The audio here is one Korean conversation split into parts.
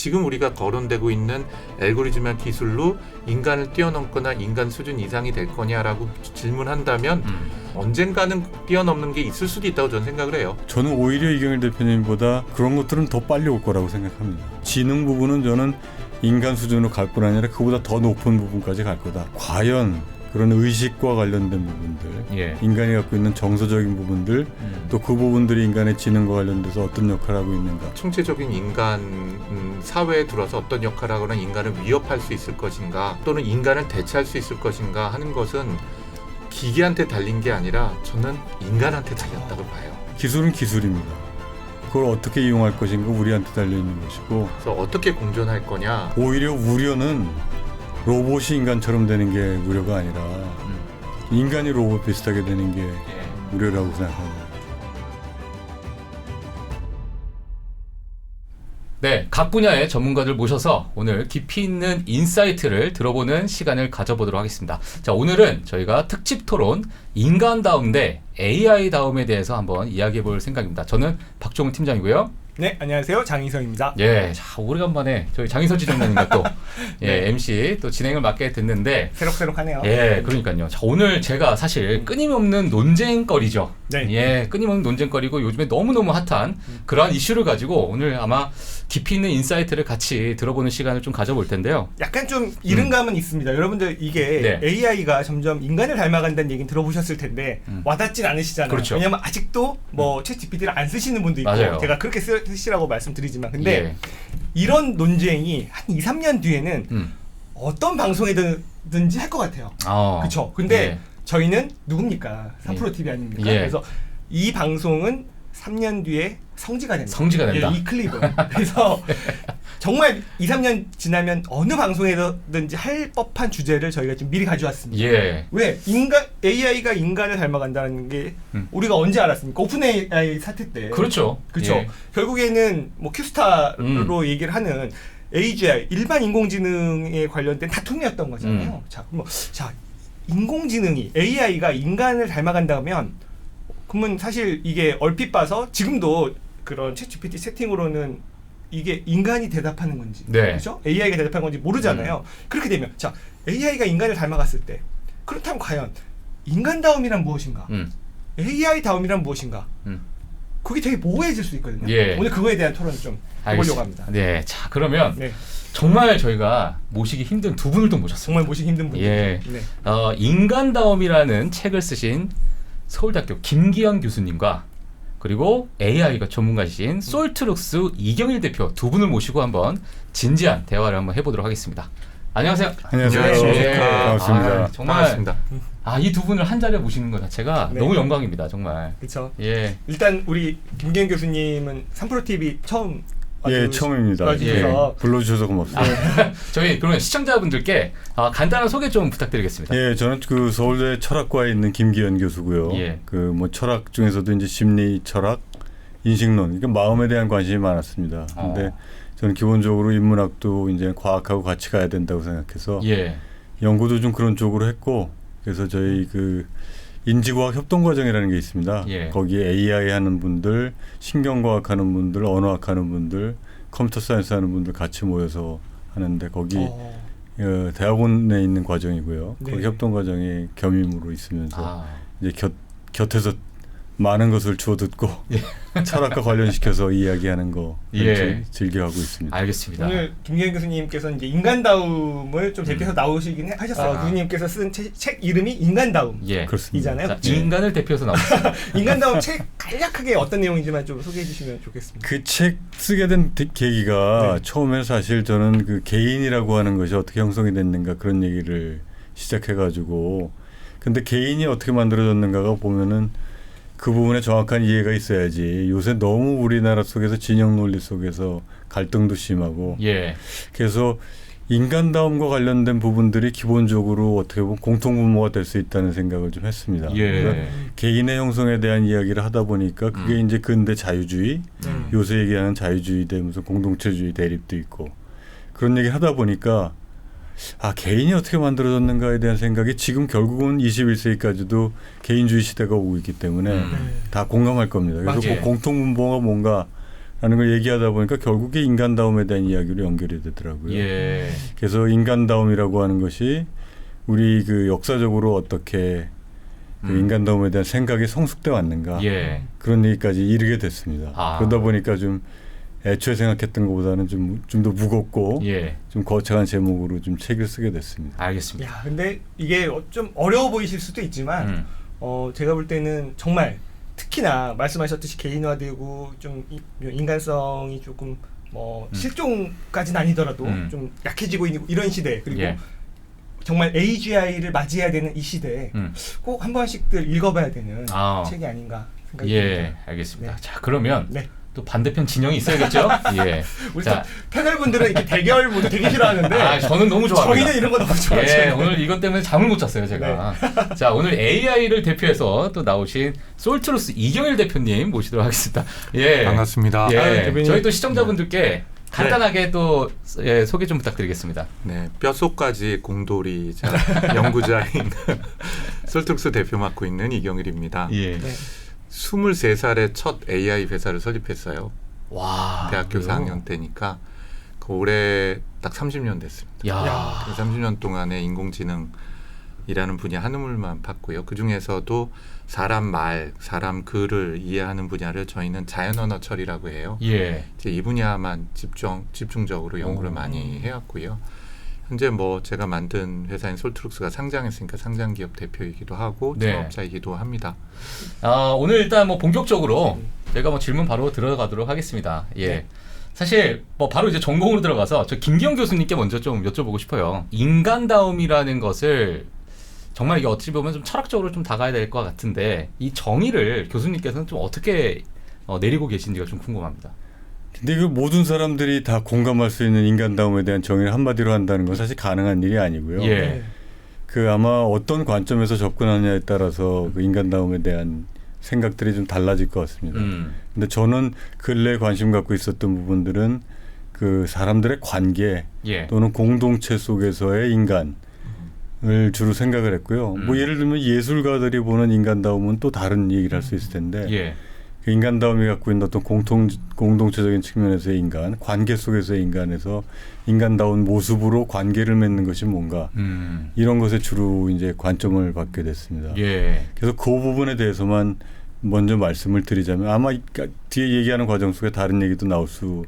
지금 우리가 거론되고 있는 알고리즘의 기술로 인간을 뛰어넘거나 인간 수준 이상이 될 거냐라고 질문한다면 언젠가는 뛰어넘는 게 있을 수도 있다고 저는 생각을 해요. 저는 오히려 이경일 대표님보다 그런 것들은 더 빨리 올 거라고 생각합니다. 지능 부분은 저는 인간 수준으로 갈 뿐 아니라 그보다 더 높은 부분까지 갈 거다. 과연 그런 의식과 관련된 부분들, 인간이 갖고 있는 정서적인 부분들, 또 그 부분들이 인간의 지능과 관련돼서 어떤 역할을 하고 있는가. 총체적인 인간 사회에 들어서 어떤 역할을 하거나 인간을 위협할 수 있을 것인가 또는 인간을 대체할 수 있을 것인가 하는 것은 기계한테 달린 게 아니라 저는 인간한테 달렸다고 봐요. 기술은 기술입니다. 그걸 어떻게 이용할 것인가 우리한테 달려있는 것이고, 그래서 어떻게 공존할 거냐. 오히려 우려는 로봇이 인간처럼 되는 게 우려가 아니라 인간이 로봇 비슷하게 되는 게 우려라고 생각합니다. 네, 각 분야의 전문가들 모셔서 오늘 깊이 있는 인사이트를 들어보는 시간을 가져보도록 하겠습니다. 자, 오늘은 저희가 특집 토론 인간다움 대 AI다움에 대해서 한번 이야기해 볼 생각입니다. 저는 박종훈 팀장이고요. 네, 안녕하세요. 장희성입니다. 예, 자, 오래간만에 저희 장희선 지점장님과 또 네. MC 또 진행을 맡게 됐는데 새록새록하네요. 예, 그러니까요. 자, 오늘 제가 사실 끊임없는 논쟁거리죠. 네. 예, 끊임없는 논쟁거리고 요즘에 너무너무 핫한 그러한 이슈를 가지고 오늘 아마 깊이 있는 인사이트를 같이 들어보는 시간을 좀 가져볼 텐데요. 약간 좀 이른감은 있습니다. 여러분들 이게 네. AI가 점점 인간을 닮아간다는 얘기는 들어보셨을 텐데 와닿진 않으시잖아요. 그렇죠. 왜냐면 아직도 뭐 챗 GPT를 안 쓰시는 분도 있고 맞아요. 제가 그렇게 쓰시라고 말씀드리지만 근데 예. 이런 논쟁이 한 2, 3년 뒤에는 어떤 방송이든지 할 것 같아요. 그렇죠. 근데 예. 저희는 누굽니까? 3프로 TV 아닙니까? 예. 그래서 이 방송은 3년 뒤에 성지가 된다. 성지가 된다. 예, 이 클립은. 그래서 정말 2, 3년 지나면 어느 방송에든지 할 법한 주제를 저희가 좀 미리 가져왔습니다. 예. 왜? AI가 인간을 닮아간다는 게 우리가 언제 알았습니까? 오픈 AI 사태 때. 그렇죠. 그렇죠. 예. 결국에는 뭐 큐스타로 얘기를 하는 AGI, 일반 인공지능에 관련된 다툼이었던 거잖아요. 자, 그럼 자, 인공지능이 AI가 인간을 닮아간다면 그러면 사실 이게 얼핏 봐서 지금도 그런 챗GPT 세팅으로는 이게 인간이 대답하는 건지, 네. 그렇죠? AI가 대답하는 건지 모르잖아요. 그렇게 되면 자, AI가 인간을 닮아갔을 때 그렇다면 과연 인간다움이란 무엇인가? AI다움이란 무엇인가? 그게 되게 모호해질 수 있거든요. 예. 오늘 그거에 대한 토론을 좀 해보려고 합니다. 네, 자 그러면 네. 정말 저희가 모시기 힘든 두 분을 또 모셨습니다. 정말 모시기 힘든 분들. 예. 네. 인간다움이라는 책을 쓰신 서울대학교 김기현 교수님과 그리고 AI가 전문가이신 솔트룩스 이경일 대표 두 분을 모시고 한번 진지한 대화를 한번 해보도록 하겠습니다. 안녕하세요. 안녕하세요. 안녕하십니까. 반갑습니다. 정말 반갑습니다. 이 두 분을 한 자리에 모시는 것 자체가 네. 너무 영광입니다. 정말. 그렇죠. 예. 일단 우리 김기현 교수님은 3프로 TV 처음 예, 처음입니다. 와주셔서 불러주셔서 고맙습니다. 저희 그러면 시청자분들께 간단한 소개 좀 부탁드리겠습니다. 예, 저는 그 서울대 철학과에 있는 김기현 교수고요. 예. 그 뭐 철학 중에서도 이제 심리 철학, 인식론, 그러니까 마음에 대한 관심이 많았습니다. 근데 저는 기본적으로 인문학도 이제 과학하고 같이 가야 된다고 생각해서 예. 연구도 좀 그런 쪽으로 했고, 그래서 저희 그 인지과학 협동과정이라는 게 있습니다. 예. 거기에 AI 하는 분들, 신경과학 하는 분들, 언어학 하는 분들, 컴퓨터 사이언스 하는 분들 같이 모여서 하는데 거기 대학원에 있는 과정이고요. 네. 거기 협동과정이 겸임으로 있으면서 이제 곁에서 많은 것을 주워 듣고 철학과 관련시켜서 이야기하는 거 즐겨하고 있습니다. 알겠습니다. 오늘 김기현 교수님께서 이제 인간다움을 좀 대표해서 나오시긴 하셨어요. 교수님께서 쓴 책 이름이 인간다움. 예. 그렇습니다. 이잖아요. 자, 인간을 대표해서 나왔습니다. 인간다움 책 간략하게 어떤 내용인지만 좀 소개해 주시면 좋겠습니다. 그 책 쓰게 된 계기가 처음에 사실 저는 그 개인이라고 하는 것이 어떻게 형성이 됐는가 그런 얘기를 시작해가지고, 근데 개인이 어떻게 만들어졌는가가 보면은 그 부분에 정확한 이해가 있어야지. 요새 너무 우리나라 속에서 진영 논리 속에서 갈등도 심하고, 그래서 인간다움과 관련된 부분들이 기본적으로 어떻게 보면 공통분모가 될 수 있다는 생각을 좀 했습니다. 그러니까 개인의 형성에 대한 이야기를 하다 보니까 그게 이제 근대 자유주의, 요새 얘기하는 자유주의 대 무슨 공동체주의 대립도 있고 그런 얘기를 하다 보니까 개인이 어떻게 만들어졌는가에 대한 생각이 지금 결국은 21세기까지도 개인주의 시대가 오고 있기 때문에 다 공감할 겁니다. 그래서 그 공통분모가 뭔가 걸 얘기하다 보니까 결국에 인간다움에 대한 이야기로 연결이 되더라고요. 예. 그래서 인간다움이라고 하는 것이 우리 그 역사적으로 어떻게 그 인간다움에 대한 생각이 성숙돼 왔는가 예. 그런 얘기까지 이르게 됐습니다. 아. 그러다 보니까 좀 애초에 생각했던 것보다는 좀 더 무겁고 예. 좀 거창한 제목으로 좀 책을 쓰게 됐습니다. 알겠습니다. 야, 근데 이게 좀 어려워 보이실 수도 있지만 제가 볼 때는 정말 특히나 말씀하셨듯이 개인화되고 좀 인간성이 조금 뭐 실종까지는 아니더라도 좀 약해지고 있는 이런 시대 그리고 예. 정말 AGI를 맞이해야 되는 이 시대에 꼭 한 번씩들 읽어봐야 되는 책이 아닌가 생각이 예, 듭니다. 알겠습니다. 네. 자, 그러면 네. 또 반대편 진영이 있어야겠죠? 예. 우리 자, 또 패널분들은 이렇게 대결 모드 되게 싫어하는데 저는 너무 좋아합니다. 저희는 이런 거 너무 좋아해요. 예, 오늘 이것 때문에 잠을 못 잤어요, 제가. 자, 오늘 AI를 대표해서 또 나오신 솔트루스 이경일 대표님 모시도록 하겠습니다. 예. 반갑습니다. 예. 대표님. 저희 또 시청자분들께 간단하게 또 소개 좀 부탁드리겠습니다. 네, 뼛속까지 공돌이자 연구자인 솔트룩스 대표 맡고 있는 이경일입니다. 예. 네. 23살에 첫 AI 회사를 설립했어요. 와. 대학교 그래요? 4학년 때니까 그 올해 딱 30년 됐습니다. 야. 그 30년 동안에 인공지능이라는 분야 한 우물만 팠고요. 그 중에서도 사람 말, 사람 글을 이해하는 분야를 저희는 자연언어 처리라고 해요. 예. 이제 이 분야만 집중적으로 연구를 오. 많이 해왔고요. 현재 뭐 제가 만든 회사인 솔트룩스가 상장했으니까 상장 기업 대표이기도 하고 네. 창업자이기도 합니다. 오늘 일단 뭐 본격적으로 제가 뭐 질문 바로 들어가도록 하겠습니다. 예. 네. 사실 뭐 바로 이제 전공으로 들어가서 저 김기영 교수님께 먼저 좀 여쭤보고 싶어요. 인간다움이라는 것을 정말 이게 어찌 보면 좀 철학적으로 좀 다가야 될 것 같은데 이 정의를 교수님께서는 좀 어떻게 내리고 계신지가 좀 궁금합니다. 근데 그 모든 사람들이 다 공감할 수 있는 인간다움에 대한 정의를 한마디로 한다는 건 사실 가능한 일이 아니고요. 예. 네. 그 아마 어떤 관점에서 접근하느냐에 따라서 그 인간다움에 대한 생각들이 좀 달라질 것 같습니다. 근데 저는 근래에 관심 갖고 있었던 부분들은 그 사람들의 관계 예. 또는 공동체 속에서의 인간을 주로 생각을 했고요. 뭐 예를 들면 예술가들이 보는 인간다움은 또 다른 얘기를 할 수 있을 텐데 예. 그 인간다움이 갖고 있는 어떤 공동체적인 측면에서의 인간, 관계 속에서의 인간에서 인간다운 모습으로 관계를 맺는 것이 뭔가 이런 것에 주로 이제 관점을 받게 됐습니다. 예. 그래서 그 부분에 대해서만 먼저 말씀을 드리자면 아마 뒤에 얘기하는 과정 속에 다른 얘기도 나올 수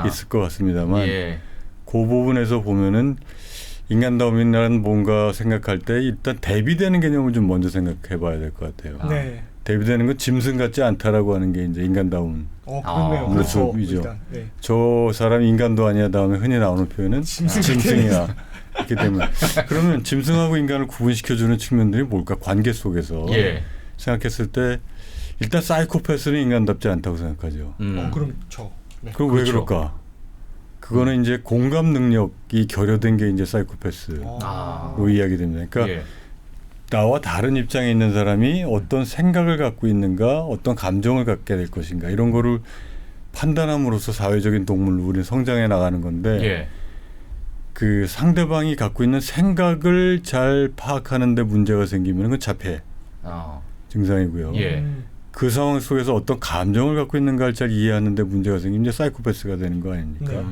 있을 것 같습니다만 예. 그 부분에서 보면은 인간다움이라는 뭔가 생각할 때 일단 대비되는 개념을 좀 먼저 생각해 봐야 될 것 같아요. 네. 대비되는 건 짐승 같지 않다라고 하는 게 이제 인간다움. 그렇네요. 아, 그렇죠. 모습이죠. 일단, 네. 저 사람 인간도 아니야 다음에 흔히 나오는 표현은 짐승이야. 그렇기 때문에 그러면 짐승하고 인간을 구분시켜주는 측면들이 뭘까? 관계 속에서 예. 생각했을 때 일단 사이코패스는 인간답지 않다고 생각하죠. 그럼 저. 네. 그럼 왜 그렇죠. 그럴까? 그거는 이제 공감 능력이 결여된 게 이제 사이코패스로 이야기됩니다. 그러니까 예. 나와 다른 입장에 있는 사람이 어떤 생각을 갖고 있는가, 어떤 감정을 갖게 될 것인가 이런 거를 판단함으로써 사회적인 동물로 우리는 성장해 나가는 건데 예. 그 상대방이 갖고 있는 생각을 잘 파악하는 데 문제가 생기면 그건 자폐 증상이고요. 예. 그 상황 속에서 어떤 감정을 갖고 있는가를 잘 이해하는 데 문제가 생기면 이제 사이코패스가 되는 거 아닙니까? 네.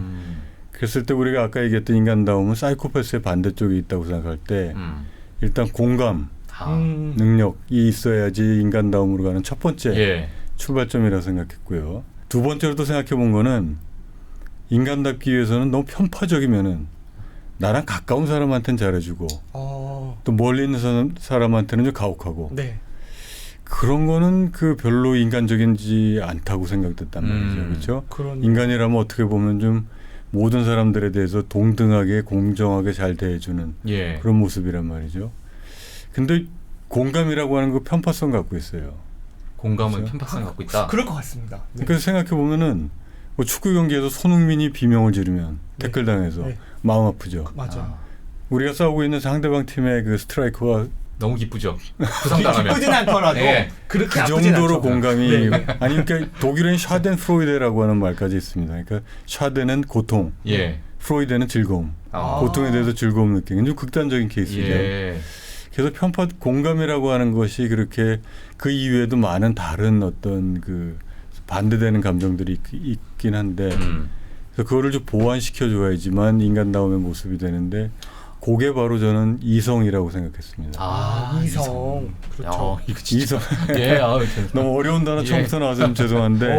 그랬을 때 우리가 아까 얘기했던 인간다움은 사이코패스의 반대쪽에 있다고 생각할 때 일단 공감 능력이 있어야지 인간다움으로 가는 첫 번째 예. 출발점이라고 생각했고요. 두 번째로 또 생각해 본 거는 인간답기 위해서는 너무 편파적이면은 나랑 가까운 사람한테는 잘해주고 또 멀리 있는 사람한테는 좀 가혹하고 네. 그런 거는 그 별로 인간적이지 않다고 생각됐단 말이죠. 그렇죠? 그런 인간이라면 어떻게 보면 좀 모든 사람들에 대해서 동등하게 공정하게 잘 대해주는 예. 그런 모습이란 말이죠. 근데 공감이라고 하는 거 편파성 갖고 있어요. 공감은 그렇죠? 편파성 갖고 있다. 그럴 것 같습니다. 네. 그래서 생각해 보면은 뭐 축구 경기에서 손흥민이 비명을 지르면 네. 태클 당해서 네. 마음 아프죠. 맞아. 우리가 싸우고 있는 상대방 팀의 그 스트라이커가 너무 기쁘죠. 부상당하면. 기쁘진 않더라도 네. 그렇게 그 아프진 정도로 않죠. 공감이 네. 아니 그러니까 독일은 샤덴프로이데라고 하는 말까지 있습니다. 그러니까 샤덴은 고통, 예. 프로이데는 즐거움. 아. 고통에 대해서 즐거움 느끼는 좀 극단적인 케이스죠. 예. 그래서 공감이라고 하는 것이 그렇게 그 이외에도 많은 다른 어떤 그 반대되는 감정들이 있긴 한데 그래서 그거를 좀 보완시켜 줘야지만 인간다움의 모습이 되는데 그게 바로 저는 이성이라고 생각했습니다. 이성. 그렇죠. 이거 진짜. 이성. 예, 너무 어려운 단어 처음부터 나와서 좀 죄송한데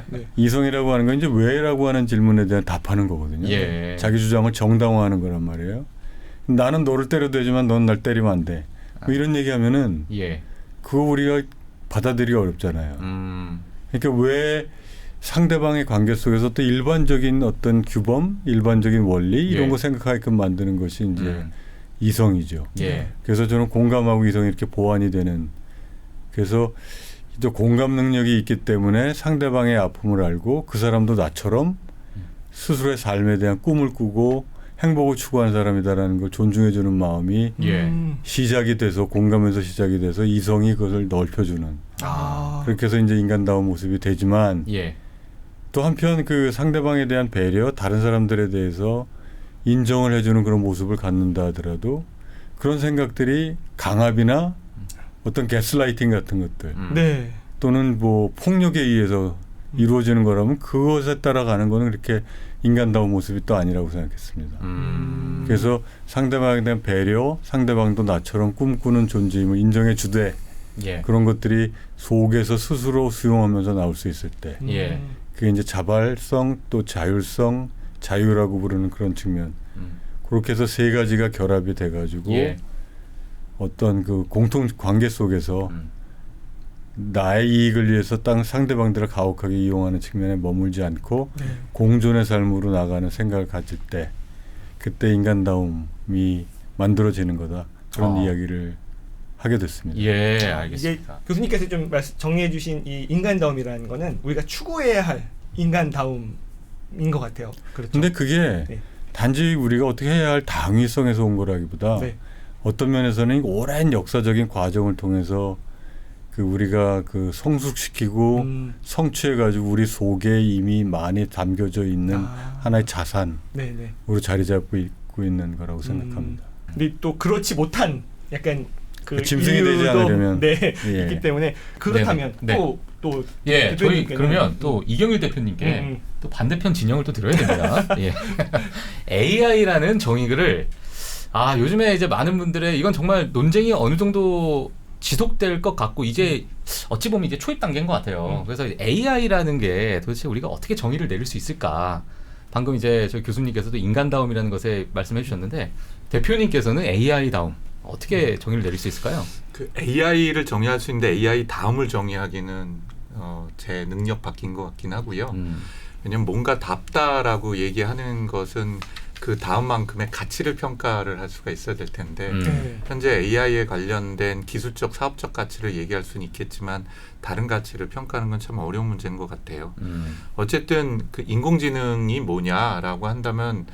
네. 이성이라고 하는 건 이제 왜라고 하는 질문에 대한 답하는 거거든요. 예. 자기 주장을 정당화하는 거란 말이에요. 나는 너를 때려도 되지만 넌 날 때리면 안 돼. 뭐 이런 얘기하면은 예. 그거 우리가 받아들이기 어렵잖아요. 그러니까 왜 상대방의 관계 속에서 또 일반적인 어떤 규범, 일반적인 원리 이런 예. 거 생각하게끔 만드는 것이 이제 이성이죠. 예. 그래서 저는 공감하고 이성이 이렇게 보완이 되는 그래서 또 공감 능력이 있기 때문에 상대방의 아픔을 알고 그 사람도 나처럼 스스로의 삶에 대한 꿈을 꾸고 행복을 추구하는 사람이다라는 걸 존중해주는 마음이 예. 시작이 돼서 공감에서 시작이 돼서 이성이 그것을 넓혀주는 그렇게 해서 이제 인간다운 모습이 되지만 예. 또 한편 그 상대방에 대한 배려, 다른 사람들에 대해서 인정을 해주는 그런 모습을 갖는다 하더라도 그런 생각들이 강압이나 어떤 가스라이팅 같은 것들 네. 또는 뭐 폭력에 의해서 이루어지는 거라면 그것에 따라가는 거는 그렇게 인간다운 모습이 또 아니라고 생각했습니다. 그래서 상대방에 대한 배려, 상대방도 나처럼 꿈꾸는 존재임을 인정해 주되 예. 그런 것들이 속에서 스스로 수용하면서 나올 수 있을 때 예. 그게 이제 자발성 또 자율성, 자유라고 부르는 그런 측면 그렇게 해서 세 가지가 결합이 돼가지고 예. 어떤 그 공통 관계 속에서 나의 이익을 위해서 상대방들을 가혹하게 이용하는 측면에 머물지 않고 네. 공존의 삶으로 나가는 생각을 가질 때 그때 인간다움이 만들어지는 거다. 그런 이야기를 하게 됐습니다. 예, 이제 알겠습니다. 교수님께서 좀 정리해 주신 이 인간다움이라는 거는 우리가 추구해야 할 인간다움인 것 같아요. 그렇죠. 근데 그게 네. 단지 우리가 어떻게 해야 할 당위성에서 온 거라기보다 네. 어떤 면에서는 오랜 역사적인 과정을 통해서 그 우리가 그 성숙시키고 성취해가지고 우리 속에 이미 많이 담겨져 있는 하나의 자산으로 네네. 자리 잡고 있고 있는 거라고 생각합니다. 근데 또 그렇지 못한 약간 그 짐승이 되지 이유도 않으려면 네, 예. 있기 때문에 그렇다면 네. 또 예, 저희 대표님께는 그러면 또 이경일 대표님께 또 반대편 진영을 또 들어야 됩니다. 예. AI라는 정의를 요즘에 이제 많은 분들의 이건 정말 논쟁이 어느 정도 지속될 것 같고 이제 어찌 보면 이제 초입 단계인 것 같아요. 그래서 AI라는 게 도대체 우리가 어떻게 정의를 내릴 수 있을까? 방금 이제 저희 교수님께서도 인간다움이라는 것에 말씀해 주셨는데 대표님께서는 AI다움 어떻게 정의를 내릴 수 있을까요? 그 AI를 정의할 수 있는데 AI 다음을 정의하기는 제 능력 밖인 것 같긴 하고요. 왜냐하면 뭔가 답다라고 얘기하는 것은 그 다음만큼의 가치를 평가를 할 수가 있어야 될 텐데 네. 현재 AI에 관련된 기술적 사업적 가치를 얘기할 수는 있겠지만 다른 가치를 평가하는 건 참 어려운 문제인 것 같아요. 어쨌든 그 인공지능이 뭐냐라고 한다면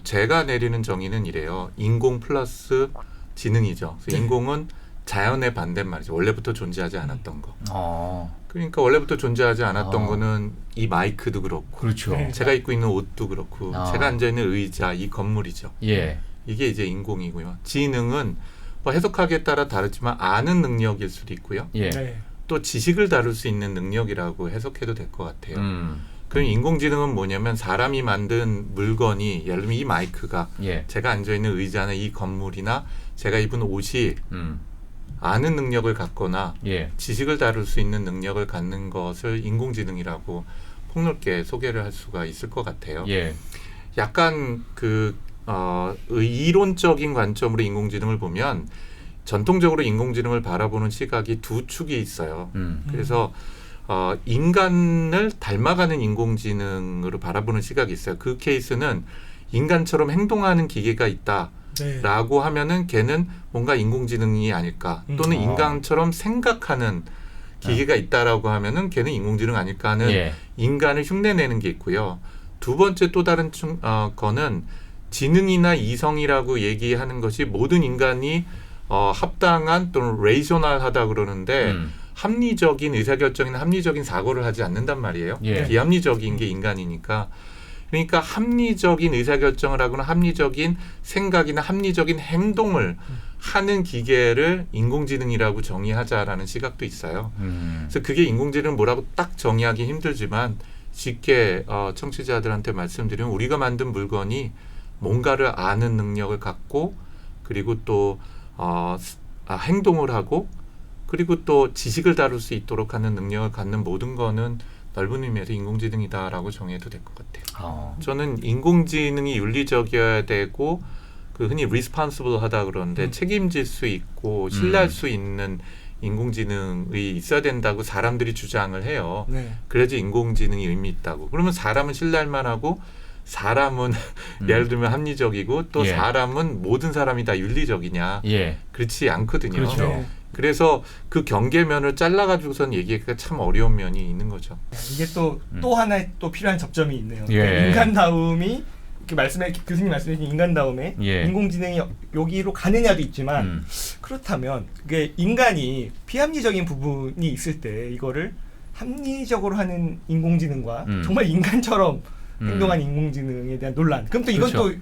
제가 내리는 정의는 이래요. 인공 플러스 지능이죠. 그래서 인공은 자연의 반대말이죠. 원래부터 존재하지 않았던 거. 그러니까 원래부터 존재하지 않았던 거는 이 마이크도 그렇고 그렇죠. 네. 제가 입고 있는 옷도 그렇고 제가 앉아있는 의자, 이 건물이죠. 예. 이게 이제 인공이고요. 지능은 뭐 해석하기에 따라 다르지만 아는 능력일 수도 있고요. 예. 네. 또 지식을 다룰 수 있는 능력이라고 해석해도 될 것 같아요. 그럼 인공지능은 뭐냐면 사람이 만든 물건이 예를 들면 이 마이크가 예. 제가 앉아있는 의자나 이 건물이나 제가 입은 옷이 아는 능력을 갖거나 예. 지식을 다룰 수 있는 능력을 갖는 것을 인공지능이라고 폭넓게 소개를 할 수가 있을 것 같아요. 예. 약간 이론적인 관점으로 인공지능을 보면 전통적으로 인공지능을 바라보는 시각이 두 축이 있어요. 그래서 인간을 닮아가는 인공지능으로 바라보는 시각이 있어요. 그 케이스는 인간처럼 행동하는 기계가 있다. 네. 라고 하면은 걔는 뭔가 인공지능이 아닐까 또는 인간처럼 생각하는 기계가 있다라고 하면은 걔는 인공지능 아닐까 하는 예. 인간을 흉내내는 게 있고요. 두 번째 또 다른 거는 지능이나 이성이라고 얘기하는 것이 모든 인간이 합당한 또는 레이셔널하다 그러는데 합리적인 의사결정이나 합리적인 사고를 하지 않는단 말이에요. 예. 비합리적인 게 인간이니까. 그러니까 합리적인 의사결정을 하거나 합리적인 생각이나 합리적인 행동을 하는 기계를 인공지능이라고 정의하자라는 시각도 있어요. 그래서 그게 인공지능 뭐라고 딱 정의하기 힘들지만 쉽게 청취자들한테 말씀드리면 우리가 만든 물건이 뭔가를 아는 능력을 갖고 그리고 또 행동을 하고 그리고 또 지식을 다룰 수 있도록 하는 능력을 갖는 모든 거는 넓은 의미에서 인공지능이다라고 정의해도 될 것 같아요. 저는 인공지능이 윤리적이어야 되고 그 흔히 responsible 하다 그러는데 책임질 수 있고 신뢰할 수 있는 인공지능이 있어야 된다고 사람들이 주장을 해요. 네. 그래야지 인공지능이 의미 있다고. 그러면 사람은 신뢰할 만하고 사람은 예를 들면 합리적이고 또 예. 사람은 모든 사람이 다 윤리적이냐. 예. 그렇지 않거든요. 그렇죠. 네. 그래서 그 경계면을 잘라가지고선 얘기하기가 참 어려운 면이 있는 거죠. 이게 또 하나의 또 필요한 접점이 있네요. 예. 그러니까 인간다움이 교수님 말씀해주신 인간다움에 예. 인공지능이 여기로 가느냐도 있지만 그렇다면 그게 인간이 비합리적인 부분이 있을 때 이거를 합리적으로 하는 인공지능과 정말 인간처럼 행동하는 인공지능에 대한 논란. 그럼 또 이건 그렇죠. 또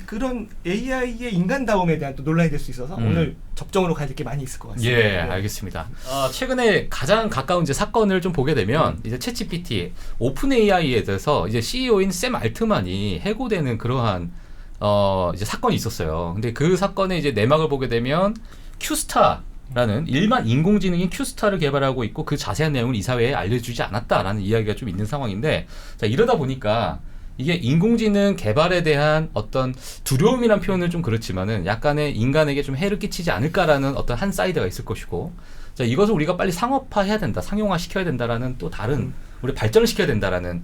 그런 AI의 인간다움에 대한 또 논란이 될 수 있어서 오늘 접점으로 가질 게 많이 있을 것 같습니다. 예, 알겠습니다. 최근에 가장 가까운 이제 사건을 좀 보게 되면 이제 챗GPT, 오픈 AI에 대해서 이제 CEO인 샘 알트만이 해고되는 그러한 이제 사건이 있었어요. 근데 그 사건의 이제 내막을 보게 되면 큐스타라는 일반 인공지능인 큐스타를 개발하고 있고 그 자세한 내용을 이사회에 알려주지 않았다라는 이야기가 좀 있는 상황인데, 자, 이러다 보니까 이게 인공지능 개발에 대한 어떤 두려움이란 표현은 좀 그렇지만은 약간의 인간에게 좀 해를 끼치지 않을까라는 어떤 한 사이드가 있을 것이고, 자, 이것을 우리가 빨리 상업화해야 된다, 상용화 시켜야 된다라는 또 다른 우리 발전을 시켜야 된다라는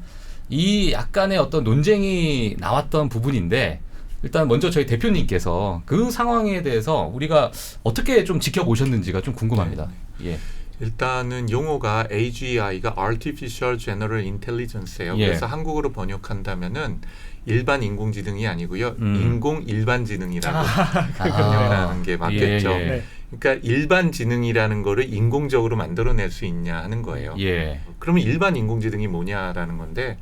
이 약간의 어떤 논쟁이 나왔던 부분인데, 일단 먼저 저희 대표님께서 그 상황에 대해서 우리가 어떻게 좀 지켜보셨는지가 좀 궁금합니다. 예. 일단은 용어가 AGI가 Artificial General Intelligence예요. 예. 그래서 한국어로 번역한다면은 일반 인공지능이 아니고요. 인공 일반지능이라고 번역하는 게 맞겠죠. 예, 예. 네. 그러니까 일반 지능이라는 거를 인공적으로 만들어낼 수 있냐 하는 거예요. 예. 그러면 일반 인공지능이 뭐냐라는 건데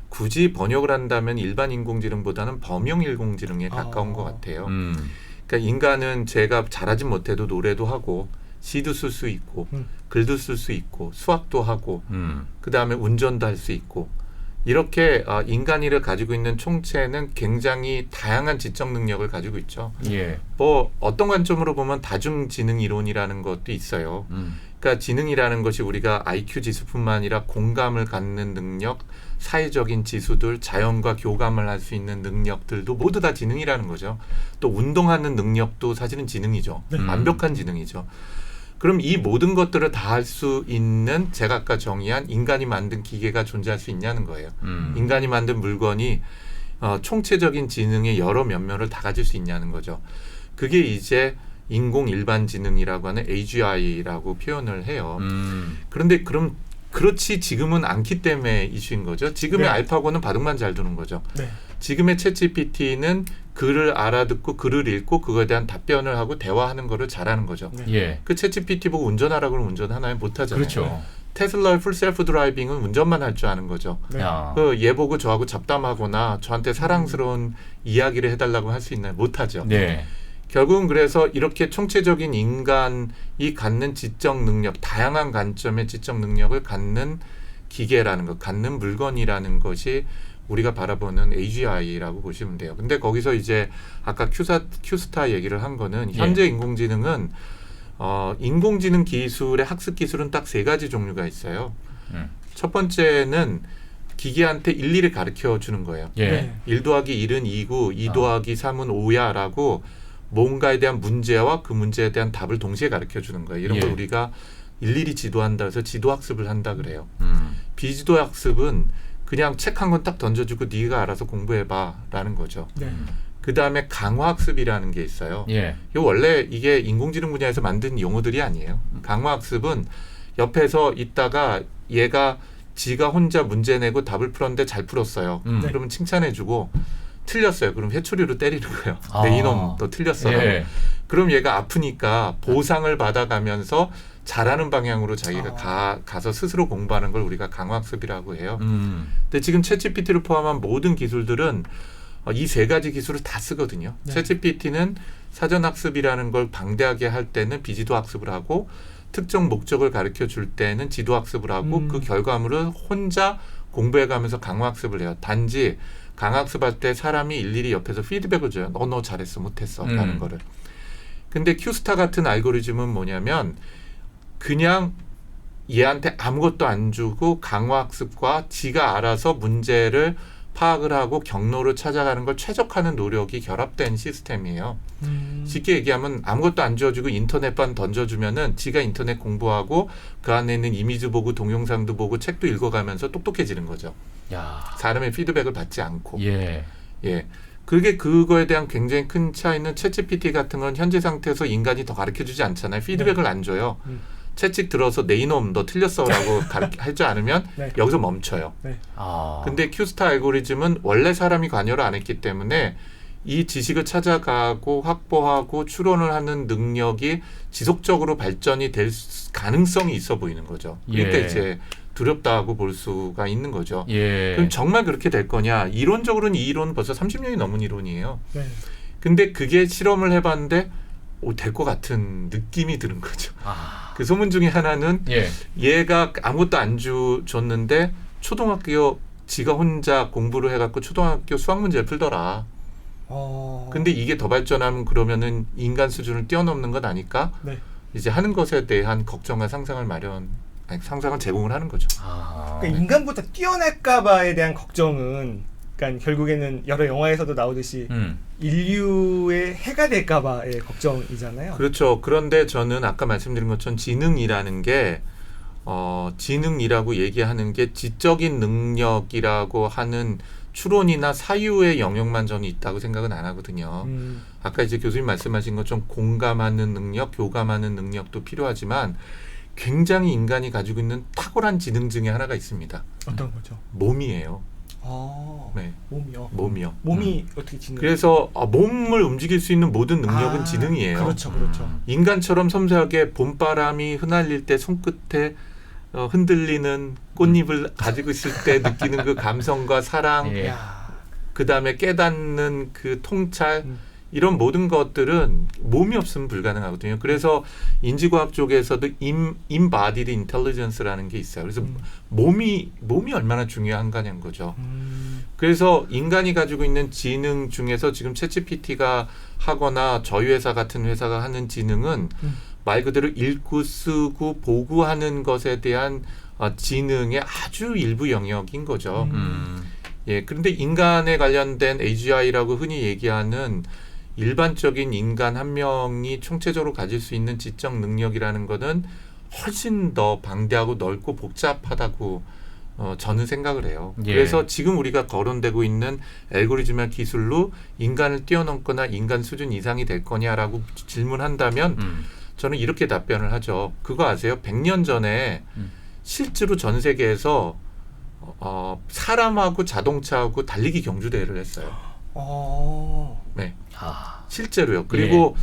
굳이 번역을 한다면 일반 인공지능보다는 범용 인공지능에 가까운 것 같아요. 그러니까 인간은 제가 잘하진 못해도 노래도 하고 시도 쓸 수 있고 글도 쓸 수 있고 수학도 하고 그 다음에 운전도 할 수 있고 이렇게 인간이를 가지고 있는 총체는 굉장히 다양한 지적 능력을 가지고 있죠. 예. 뭐 어떤 관점으로 보면 다중지능 이론이라는 것도 있어요. 그러니까 지능이라는 것이 우리가 IQ 지수뿐만 아니라 공감을 갖는 능력, 사회적인 지수들, 자연과 교감을 할 수 있는 능력들도 모두 다 지능이라는 거죠. 또 운동하는 능력도 사실은 지능이죠. 완벽한 지능이죠. 그럼 이 모든 것들을 다 할 수 있는 제가 아까 정의한 인간이 만든 기계가 존재할 수 있냐는 거예요. 인간이 만든 물건이 총체적인 지능의 여러 면면을 다 가질 수 있냐는 거죠. 그게 이제 인공 일반지능이라고 하는 AGI라고 표현을 해요. 그런데 그렇지 지금은 않기 때문에 이슈인 거죠. 지금의 네. 알파고는 바둑만 잘 두는 거죠. 네. 지금의 챗GPT는 글을 알아듣고 글을 읽고 그거에 대한 답변을 하고 대화하는 거를 잘하는 거죠. 네. 예. 그 챗GPT 보고 운전하라고 그러면 운전하나요? 못하잖아요. 그렇죠. 테슬라의 풀 셀프 드라이빙은 운전만 할 줄 아는 거죠. 네. 야. 얘 보고 저하고 잡담하거나 저한테 사랑스러운 이야기를 해달라고 할 수 있나요? 못하죠. 네. 결국은 그래서 이렇게 총체적인 인간이 갖는 지적 능력, 다양한 관점의 지적 능력을 갖는 기계라는 것, 갖는 물건이라는 것이 우리가 바라보는 AGI라고 보시면 돼요. 근데 거기서 이제 아까 큐스타 얘기를 한 거는 현재 인공지능은 인공지능 기술의 학습 기술은 딱 세 가지 종류가 있어요. 첫 번째는 기계한테 일일이 가르쳐 주는 거예요. 예. 네. 1 더하기 1은 2고 2 더하기 3은 5야 라고 뭔가에 대한 문제와 그 문제에 대한 답을 동시에 가르쳐 주는 거예요. 이런 걸 예. 우리가 일일이 지도한다 해서 지도학습을 한다 그래요. 비지도학습은 그냥 책 한 권 딱 던져주고 네가 알아서 공부해봐 라는 거죠. 네. 그 다음에 강화학습이라는 게 있어요. 예. 원래 이게 인공지능 분야에서 만든 용어들이 아니에요. 강화학습은 옆에서 있다가 얘가 지가 혼자 문제 내고 답을 풀었는데 잘 풀었어요. 네. 그러면 칭찬해주고 틀렸어요. 그럼 회초리로 때리는 거예요. 아. 내 이놈 또 틀렸어요. 예. 그럼 얘가 아프니까 보상을 받아가면서 잘하는 방향으로 자기가 가서 스스로 공부하는 걸 우리가 강화학습이라고 해요. 근데 지금 챗GPT를 포함한 모든 기술들은 이 세 가지 기술을 다 쓰거든요. 네. 챗GPT는 사전학습이라는 걸 방대하게 할 때는 비지도 학습을 하고 특정 목적을 가르쳐 줄 때는 지도 학습을 하고 그 결과물을 혼자 공부해가면서 강화학습을 해요. 단지 강학습할 때 사람이 일일이 옆에서 피드백을 줘요. 너 잘했어 못했어 라는 거를. 근데 큐스타 같은 알고리즘은 뭐냐면 그냥 얘한테 아무것도 안 주고 강화학습과 지가 알아서 문제를 파악을 하고 경로를 찾아가는 걸 최적화하는 노력이 결합된 시스템이에요. 쉽게 얘기하면 아무것도 안 줘주고 인터넷만 던져주면은 지가 인터넷 공부하고 그 안에 있는 이미지 보고 동영상도 보고 책도 읽어가면서 똑똑해지는 거죠. 야. 사람의 피드백을 받지 않고. 예. 예. 그거에 대한 굉장히 큰 차이는 챗GPT 같은 건 현재 상태에서 인간이 더 가르쳐주지 않잖아요. 피드백을 안 줘요. 채찍 들어서 내 이놈 너 틀렸어라고 할 줄 않으면 네. 여기서 멈춰요. 네. 아. 근데 큐스타 알고리즘은 원래 사람이 관여를 안 했기 때문에 이 지식을 찾아가고 확보하고 추론을 하는 능력이 지속적으로 발전이 될 가능성이 있어 보이는 거죠. 그러니까 예. 이제 두렵다고 볼 수가 있는 거죠. 예. 그럼 정말 그렇게 될 거냐? 이론적으로는 이 이론은 벌써 30년이 넘은 이론이에요. 네. 근데 그게 실험을 해봤는데 될 것 같은 느낌이 드는 거죠. 아. 그 소문 중에 하나는 예. 얘가 아무것도 안 줬는데 초등학교 지가 혼자 공부를 해갖고 초등학교 수학 문제를 풀더라. 근데 이게 더 발전하면 그러면은 인간 수준을 뛰어넘는 건 아닐까? 네. 이제 하는 것에 대한 걱정과 상상을 상상을 제공을 하는 거죠. 아. 그러니까 인간보다 뛰어날까봐에 대한 걱정은, 그러니까 결국에는 여러 영화에서도 나오듯이 인류의 해가 될까봐의 걱정이잖아요. 그렇죠. 그런데 저는 아까 말씀드린 것처럼 지능이라는 게 지능이라고 얘기하는 게 지적인 능력이라고 하는 추론이나 사유의 영역만 저는 있다고 생각은 안 하거든요. 아까 이제 교수님 말씀하신 것처럼 공감하는 능력, 교감하는 능력도 필요하지만 굉장히 인간이 가지고 있는 탁월한 지능 중에 하나가 있습니다. 어떤 거죠? 몸이에요. 네. 몸이요. 몸이요. 몸이 어떻게 지능? 그래서 몸을 움직일 수 있는 모든 능력은 지능이에요. 그렇죠, 그렇죠. 인간처럼 섬세하게 봄바람이 흩날릴 때 손끝에 흔들리는 꽃잎을 가지고 있을 때 느끼는 그 감성과 사랑, 예. 그 다음에 깨닫는 그 통찰, 이런 모든 것들은 몸이 없으면 불가능하거든요. 그래서 인지과학 쪽에서도 embodied intelligence라는 게 있어요. 그래서 몸이 얼마나 중요한가냐는 거죠. 그래서 인간이 가지고 있는 지능 중에서 지금 챗GPT가 하거나 저희 회사 같은 회사가 하는 지능은 말 그대로 읽고 쓰고 보고 하는 것에 대한 지능의 아주 일부 영역인 거죠. 예, 그런데 인간에 관련된 AGI라고 흔히 얘기하는 일반적인 인간 한 명이 총체적으로 가질 수 있는 지적 능력이라는 것은 훨씬 더 방대하고 넓고 복잡하다고 저는 생각을 해요. 예. 그래서 지금 우리가 거론되고 있는 알고리즘의 기술로 인간을 뛰어넘거나 인간 수준 이상이 될 거냐라고 질문한다면 저는 이렇게 답변을 하죠. 그거 아세요? 100년 전에 실제로 전 세계에서 사람하고 자동차하고 달리기 경주대회를 했어요. 네. 실제로요. 그리고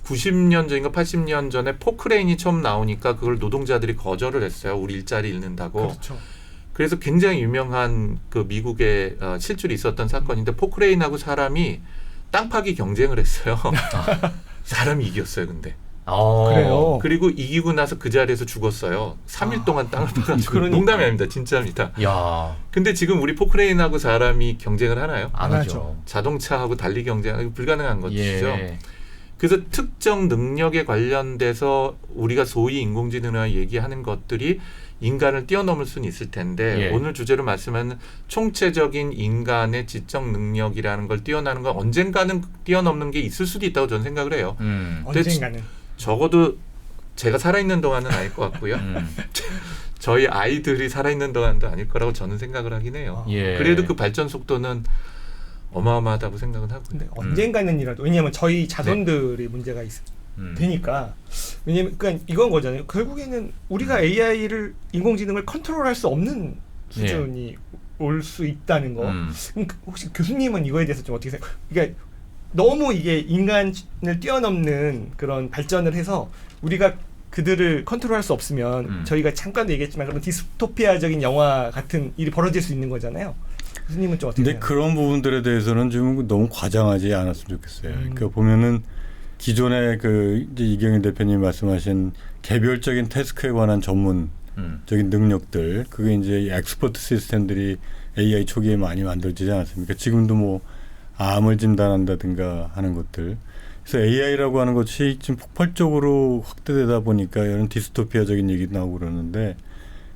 90년 전인가 80년 전에 포크레인이 처음 나오니까 그걸 노동자들이 거절을 했어요. 우리 일자리 잃는다고. 그렇죠. 그래서 굉장히 유명한 그 미국의 실줄이 있었던 사건인데 포크레인하고 사람이 땅 파기 경쟁을 했어요. 사람이 이겼어요. 근데. 그래요. 그리고 이기고 나서 그 자리에서 죽었어요. 3일 동안 땅을 파가지고. 그러니까. 농담이 아닙니다. 진짜입니다. 야. 근데 지금 우리 포크레인하고 사람이 경쟁을 하나요? 안 안 하죠. 자동차하고 달리 경쟁하기 불가능한 것이죠. 예. 그래서 특정 능력에 관련돼서 우리가 소위 인공지능이라 얘기하는 것들이 인간을 뛰어넘을 수는 있을 텐데 예. 오늘 주제로 말씀하는 총체적인 인간의 지적 능력이라는 걸 뛰어나는 건 언젠가는 뛰어넘는 게 있을 수도 있다고 저는 생각을 해요. 언젠가는. 적어도 제가 살아있는 동안은 아닐 것 같고요. 저희 아이들이 살아있는 동안도 아닐 거라고 저는 생각을 하긴 해요. 예. 그래도 그 발전 속도는 어마어마하다고 생각은 하고요. 근데 언젠가는이라도, 왜냐하면 저희 자손들이 문제가 되니까. 왜냐면 그러니까 이건 거잖아요. 결국에는 우리가 AI를 인공지능을 컨트롤할 수 없는 수준이 올 수 있다는 거. 그럼 혹시 교수님은 이거에 대해서 좀 어떻게 생각? 그러니까 너무 이게 인간을 뛰어넘는 그런 발전을 해서 우리가 그들을 컨트롤할 수 없으면 저희가 잠깐도 얘기했지만 그런 디스토피아적인 영화 같은 일이 벌어질 수 있는 거잖아요. 교수님은 좀 어떻게 근데 생각하세요? 그런 부분들에 대해서는 좀 너무 과장하지 않았으면 좋겠어요. 그러니까 보면은 기존에 그 이제 이경일 대표님 말씀하신 개별적인 태스크에 관한 전문적인 능력들, 그게 이제 엑스퍼트 시스템들이 AI 초기에 많이 만들어지지 않았습니까? 지금도 뭐 암을 진단한다든가 하는 것들. 그래서 AI라고 하는 것이 지금 폭발적으로 확대되다 보니까 이런 디스토피아적인 얘기 나오고 그러는데,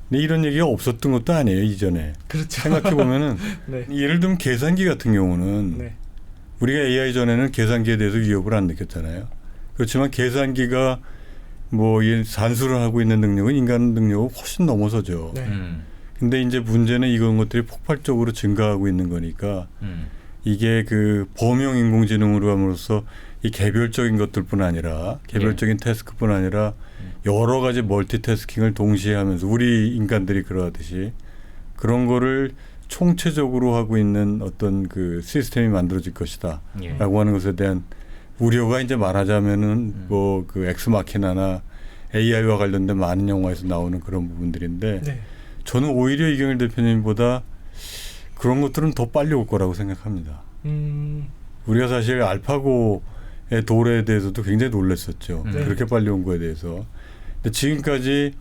근데 이런 얘기가 없었던 것도 아니에요, 이전에. 그렇죠. 생각해 보면은 네. 예를 들면 계산기 같은 경우는 네. 우리가 AI 전에는 계산기에 대해서 위협을 안 느꼈잖아요. 그렇지만 계산기가 뭐 이 산수를 하고 있는 능력은 인간 능력을 훨씬 넘어서죠. 네. 근데 이제 문제는 이런 것들이 폭발적으로 증가하고 있는 거니까 이게 그 범용 인공지능으로 함으로써 이 개별적인 것들뿐 아니라 개별적인 태스크뿐 아니라 여러 가지 멀티태스킹을 동시에 하면서 우리 인간들이 그러하듯이 그런 거를 총체적으로 하고 있는 어떤 그 시스템이 만들어질 것이다 예. 라고 하는 것에 대한 우려가 이제 말하자면은 뭐 그 엑스마키나나 AI와 관련된 많은 영화에서 나오는 그런 부분들인데 네. 저는 오히려 이경일 대표님보다 그런 것들은 더 빨리 올 거라고 생각합니다. 우리가 사실 알파고의 도래에 대해서도 굉장히 놀랐었죠. 네. 그렇게 빨리 온 거에 대해서. 근데 지금까지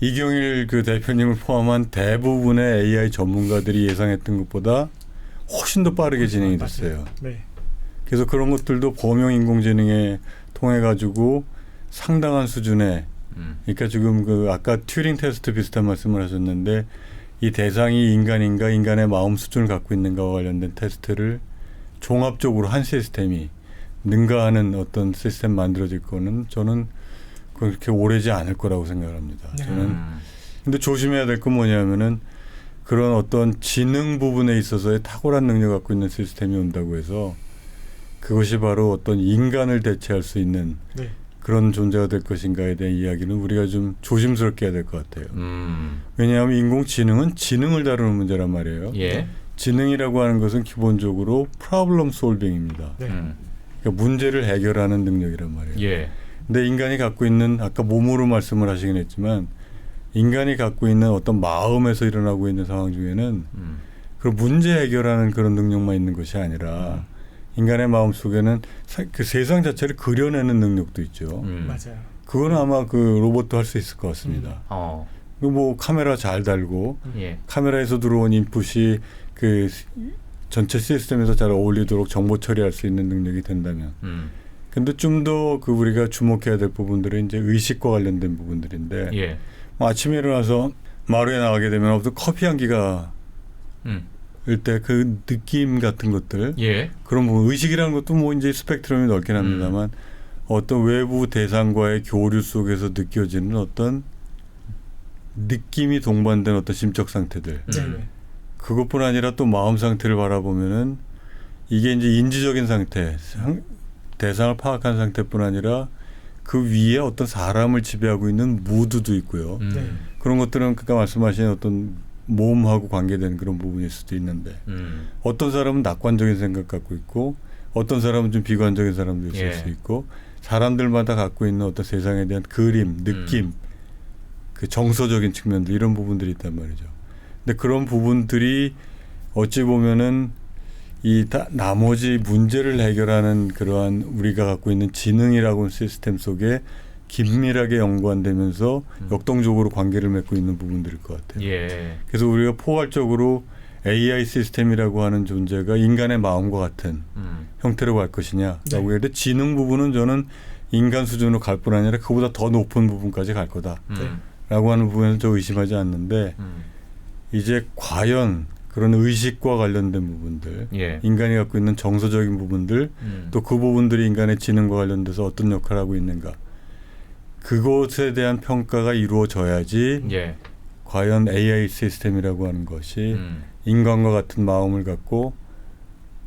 이경일 그 대표님을 포함한 대부분의 AI 전문가들이 예상했던 것보다 훨씬 더 빠르게 진행이 됐어요. 네. 그래서 그런 것들도 범용 인공지능에 통해 가지고 상당한 수준의 그러니까 지금 그 아까 튜링 테스트 비슷한 말씀을 하셨는데 이 대상이 인간인가 인간의 마음 수준을 갖고 있는가와 관련된 테스트를 종합적으로 한 시스템이 능가하는 어떤 시스템 만들어질 거는 저는 그렇게 오래지 않을 거라고 생각을 합니다. 저는 근데 조심해야 될 건 뭐냐면은 그런 어떤 지능 부분에 있어서의 탁월한 능력 갖고 있는 시스템이 온다고 해서 그것이 바로 어떤 인간을 대체할 수 있는 네. 그런 존재가 될 것인가에 대한 이야기는 우리가 좀 조심스럽게 해야 될 것 같아요. 왜냐하면 인공지능은 지능을 다루는 문제란 말이에요. 예. 지능이라고 하는 것은 기본적으로 프로블럼 솔빙입니다. 네. 그러니까 문제를 해결하는 능력이란 말이에요. 예. 근데 인간이 갖고 있는 아까 몸으로 말씀을 하시긴 했지만 인간이 갖고 있는 어떤 마음에서 일어나고 있는 상황 중에는 그 문제 해결하는 그런 능력만 있는 것이 아니라 인간의 마음 속에는 그 세상 자체를 그려내는 능력도 있죠. 맞아요. 그거는 아마 그 로봇도 할 수 있을 것 같습니다. 어. 그 뭐 카메라 잘 달고 예. 카메라에서 들어온 인풋이 그 전체 시스템에서 잘 어울리도록 정보 처리할 수 있는 능력이 된다면. 근데 좀 더 그 우리가 주목해야 될 부분들은 이제 의식과 관련된 부분들인데 예. 뭐 아침에 일어나서 마루에 나가게 되면 어떤 커피 향기가 일 때 그 느낌 같은 것들 예. 그런 부분 의식이라는 것도 뭐 이제 스펙트럼이 넓긴 합니다만 어떤 외부 대상과의 교류 속에서 느껴지는 어떤 느낌이 동반된 어떤 심적 상태들 네. 그것뿐 아니라 또 마음 상태를 바라보면은 이게 이제 인지적인 상태 대상을 파악한 상태뿐 아니라 그 위에 어떤 사람을 지배하고 있는 무드도 있고요. 네. 그런 것들은 그까 말씀하신 어떤 몸하고 관계된 그런 부분일 수도 있는데 어떤 사람은 낙관적인 생각 갖고 있고 어떤 사람은 좀 비관적인 사람도 있을 예. 수 있고 사람들마다 갖고 있는 어떤 세상에 대한 그림, 느낌, 그 정서적인 측면들 이런 부분들이 있단 말이죠. 근데 그런 부분들이 어찌 보면은 이 나머지 문제를 해결하는 그러한 우리가 갖고 있는 지능이라고 하는 시스템 속에 긴밀하게 연관되면서 역동적으로 관계를 맺고 있는 부분들일 것 같아요. 예. 그래서 우리가 포괄적으로 AI 시스템이라고 하는 존재가 인간의 마음과 같은 형태로 갈 것이냐라고 네. 했는데 지능 부분은 저는 인간 수준으로 갈 뿐 아니라 그보다 더 높은 부분까지 갈 거다라고 하는 부분은 저 의심하지 않는데 이제 과연 그런 의식과 관련된 부분들 예. 인간이 갖고 있는 정서적인 부분들 또 그 부분들이 인간의 지능과 관련돼서 어떤 역할을 하고 있는가 그것에 대한 평가가 이루어져야지 예. 과연 AI 시스템이라고 하는 것이 인간과 같은 마음을 갖고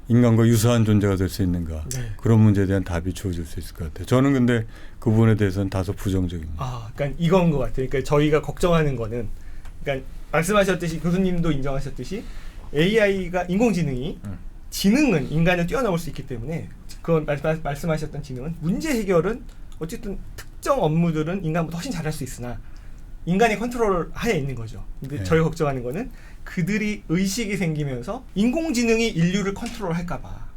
인간과 유사한 존재가 될 수 있는가 네. 그런 문제에 대한 답이 주어질 수 있을 것 같아요. 저는 근데 그 부분에 대해서는 다소 부정적입니다. 아, 그러니까 이건 것 같아요. 그러니까 저희가 걱정하는 거는 그러니까 말씀하셨듯이 교수님도 인정하셨듯이 AI가 인공지능이 지능은 인간을 뛰어넘을 수 있기 때문에 그건 말씀하셨던 지능은 문제 해결은 어쨌든 특정 업무들은 인간보다 훨씬 잘할 수 있으나 인간의 컨트롤 하에 있는 거죠. 근데 네. 저희가 걱정하는 거는 그들이 의식이 생기면서 인공지능이 인류를 컨트롤할까 봐.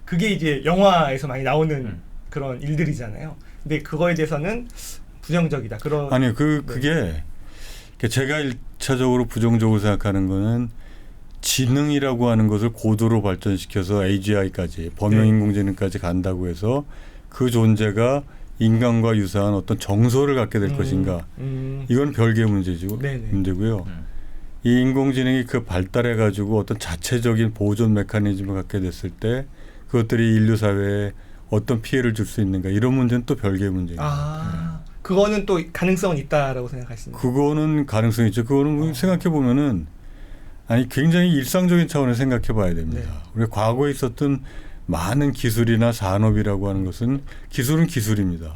그게 이제 영화에서 많이 나오는 그런 일들이잖아요. 근데 그거에 대해서는 부정적이다. 그런 아니요, 그게 제가 1차적으로 부정적으로 생각하는 거는 지능이라고 하는 것을 고도로 발전시켜서 AGI까지 범용인공지능까지 간다고 해서 그 존재가 인간과 유사한 어떤 정서를 갖게 될 것인가? 이건 별개의 문제고요. 이 인공지능이 그 발달해 가지고 어떤 자체적인 보존 메커니즘을 갖게 됐을 때 그것들이 인류 사회에 어떤 피해를 줄 수 있는가? 이런 문제는 또 별개의 문제입니다. 그거는 또 가능성은 있다라고 생각하십니까? 그거는 가능성이 있죠. 그거는 생각해 보면은 아니 굉장히 일상적인 차원에서 생각해 봐야 됩니다. 네. 우리 과거에 있었던 많은 기술이나 산업이라고 하는 것은 기술은 기술입니다.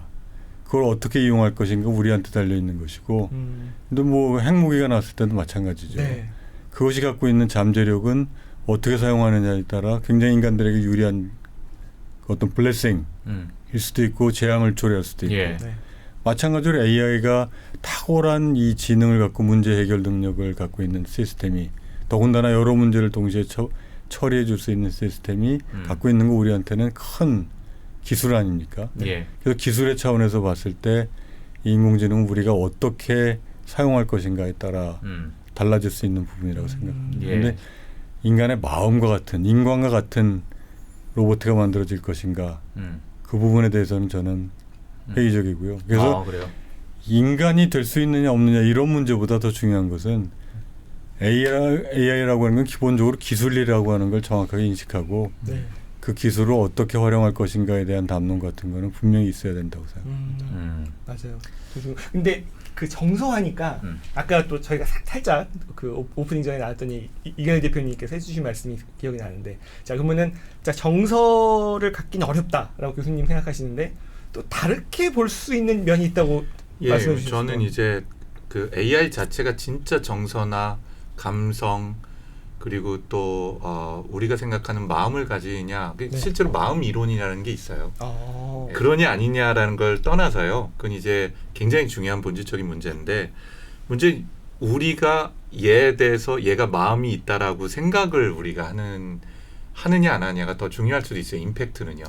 그걸 어떻게 이용할 것인가 우리한테 달려 있는 것이고, 근데 뭐 핵무기가 나왔을 때도 마찬가지죠. 네. 그것이 갖고 있는 잠재력은 어떻게 사용하느냐에 따라 굉장히 인간들에게 유리한 어떤 블레싱일 수도 있고 재앙을 초래할 수도 있고. 예. 네. 마찬가지로 AI가 탁월한 이 지능을 갖고 문제 해결 능력을 갖고 있는 시스템이 더군다나 여러 문제를 동시에 처리해 줄 수 있는 시스템이 갖고 있는 거 우리한테는 큰 기술 아닙니까? 예. 그래서 기술의 차원에서 봤을 때 이 인공지능은 우리가 어떻게 사용할 것인가에 따라 달라질 수 있는 부분이라고 생각합니다. 그런데 예. 인간의 마음과 같은 인간과 같은 로봇가 만들어질 것인가 그 부분에 대해서는 저는 회의적이고요. 그래서 그래요? 인간이 될 수 있느냐 없느냐 이런 문제보다 더 중요한 것은 AI라고 하는 건 기본적으로 기술이라고 하는 걸 정확하게 인식하고 네. 그 기술을 어떻게 활용할 것인가에 대한 담론 같은 거는 분명히 있어야 된다고 생각합니다. 맞아요. 근데 그 정서하니까 아까 또 저희가 살짝 그 오프닝 전에 나왔던 이경희 대표님께서 해주신 말씀이 기억이 나는데, 자 그러면은 자 정서를 갖기는 어렵다라고 교수님 생각하시는데 또 다르게 볼 수 있는 면이 있다고 말씀해 주셨어요. 저는 이제 그 AI 자체가 진짜 정서나 감성 그리고 또 우리가 생각하는 마음을 가지냐, 네. 실제로 마음 이론이라는 게 있어요. 네. 그러냐 아니냐라는 걸 떠나서요. 그건 이제 굉장히 중요한 본질적인 문제인데, 우리가 얘에 대해서 얘가 마음이 있다라고 생각을 우리가 하느냐 안 하느냐가 더 중요할 수도 있어요. 임팩트는요.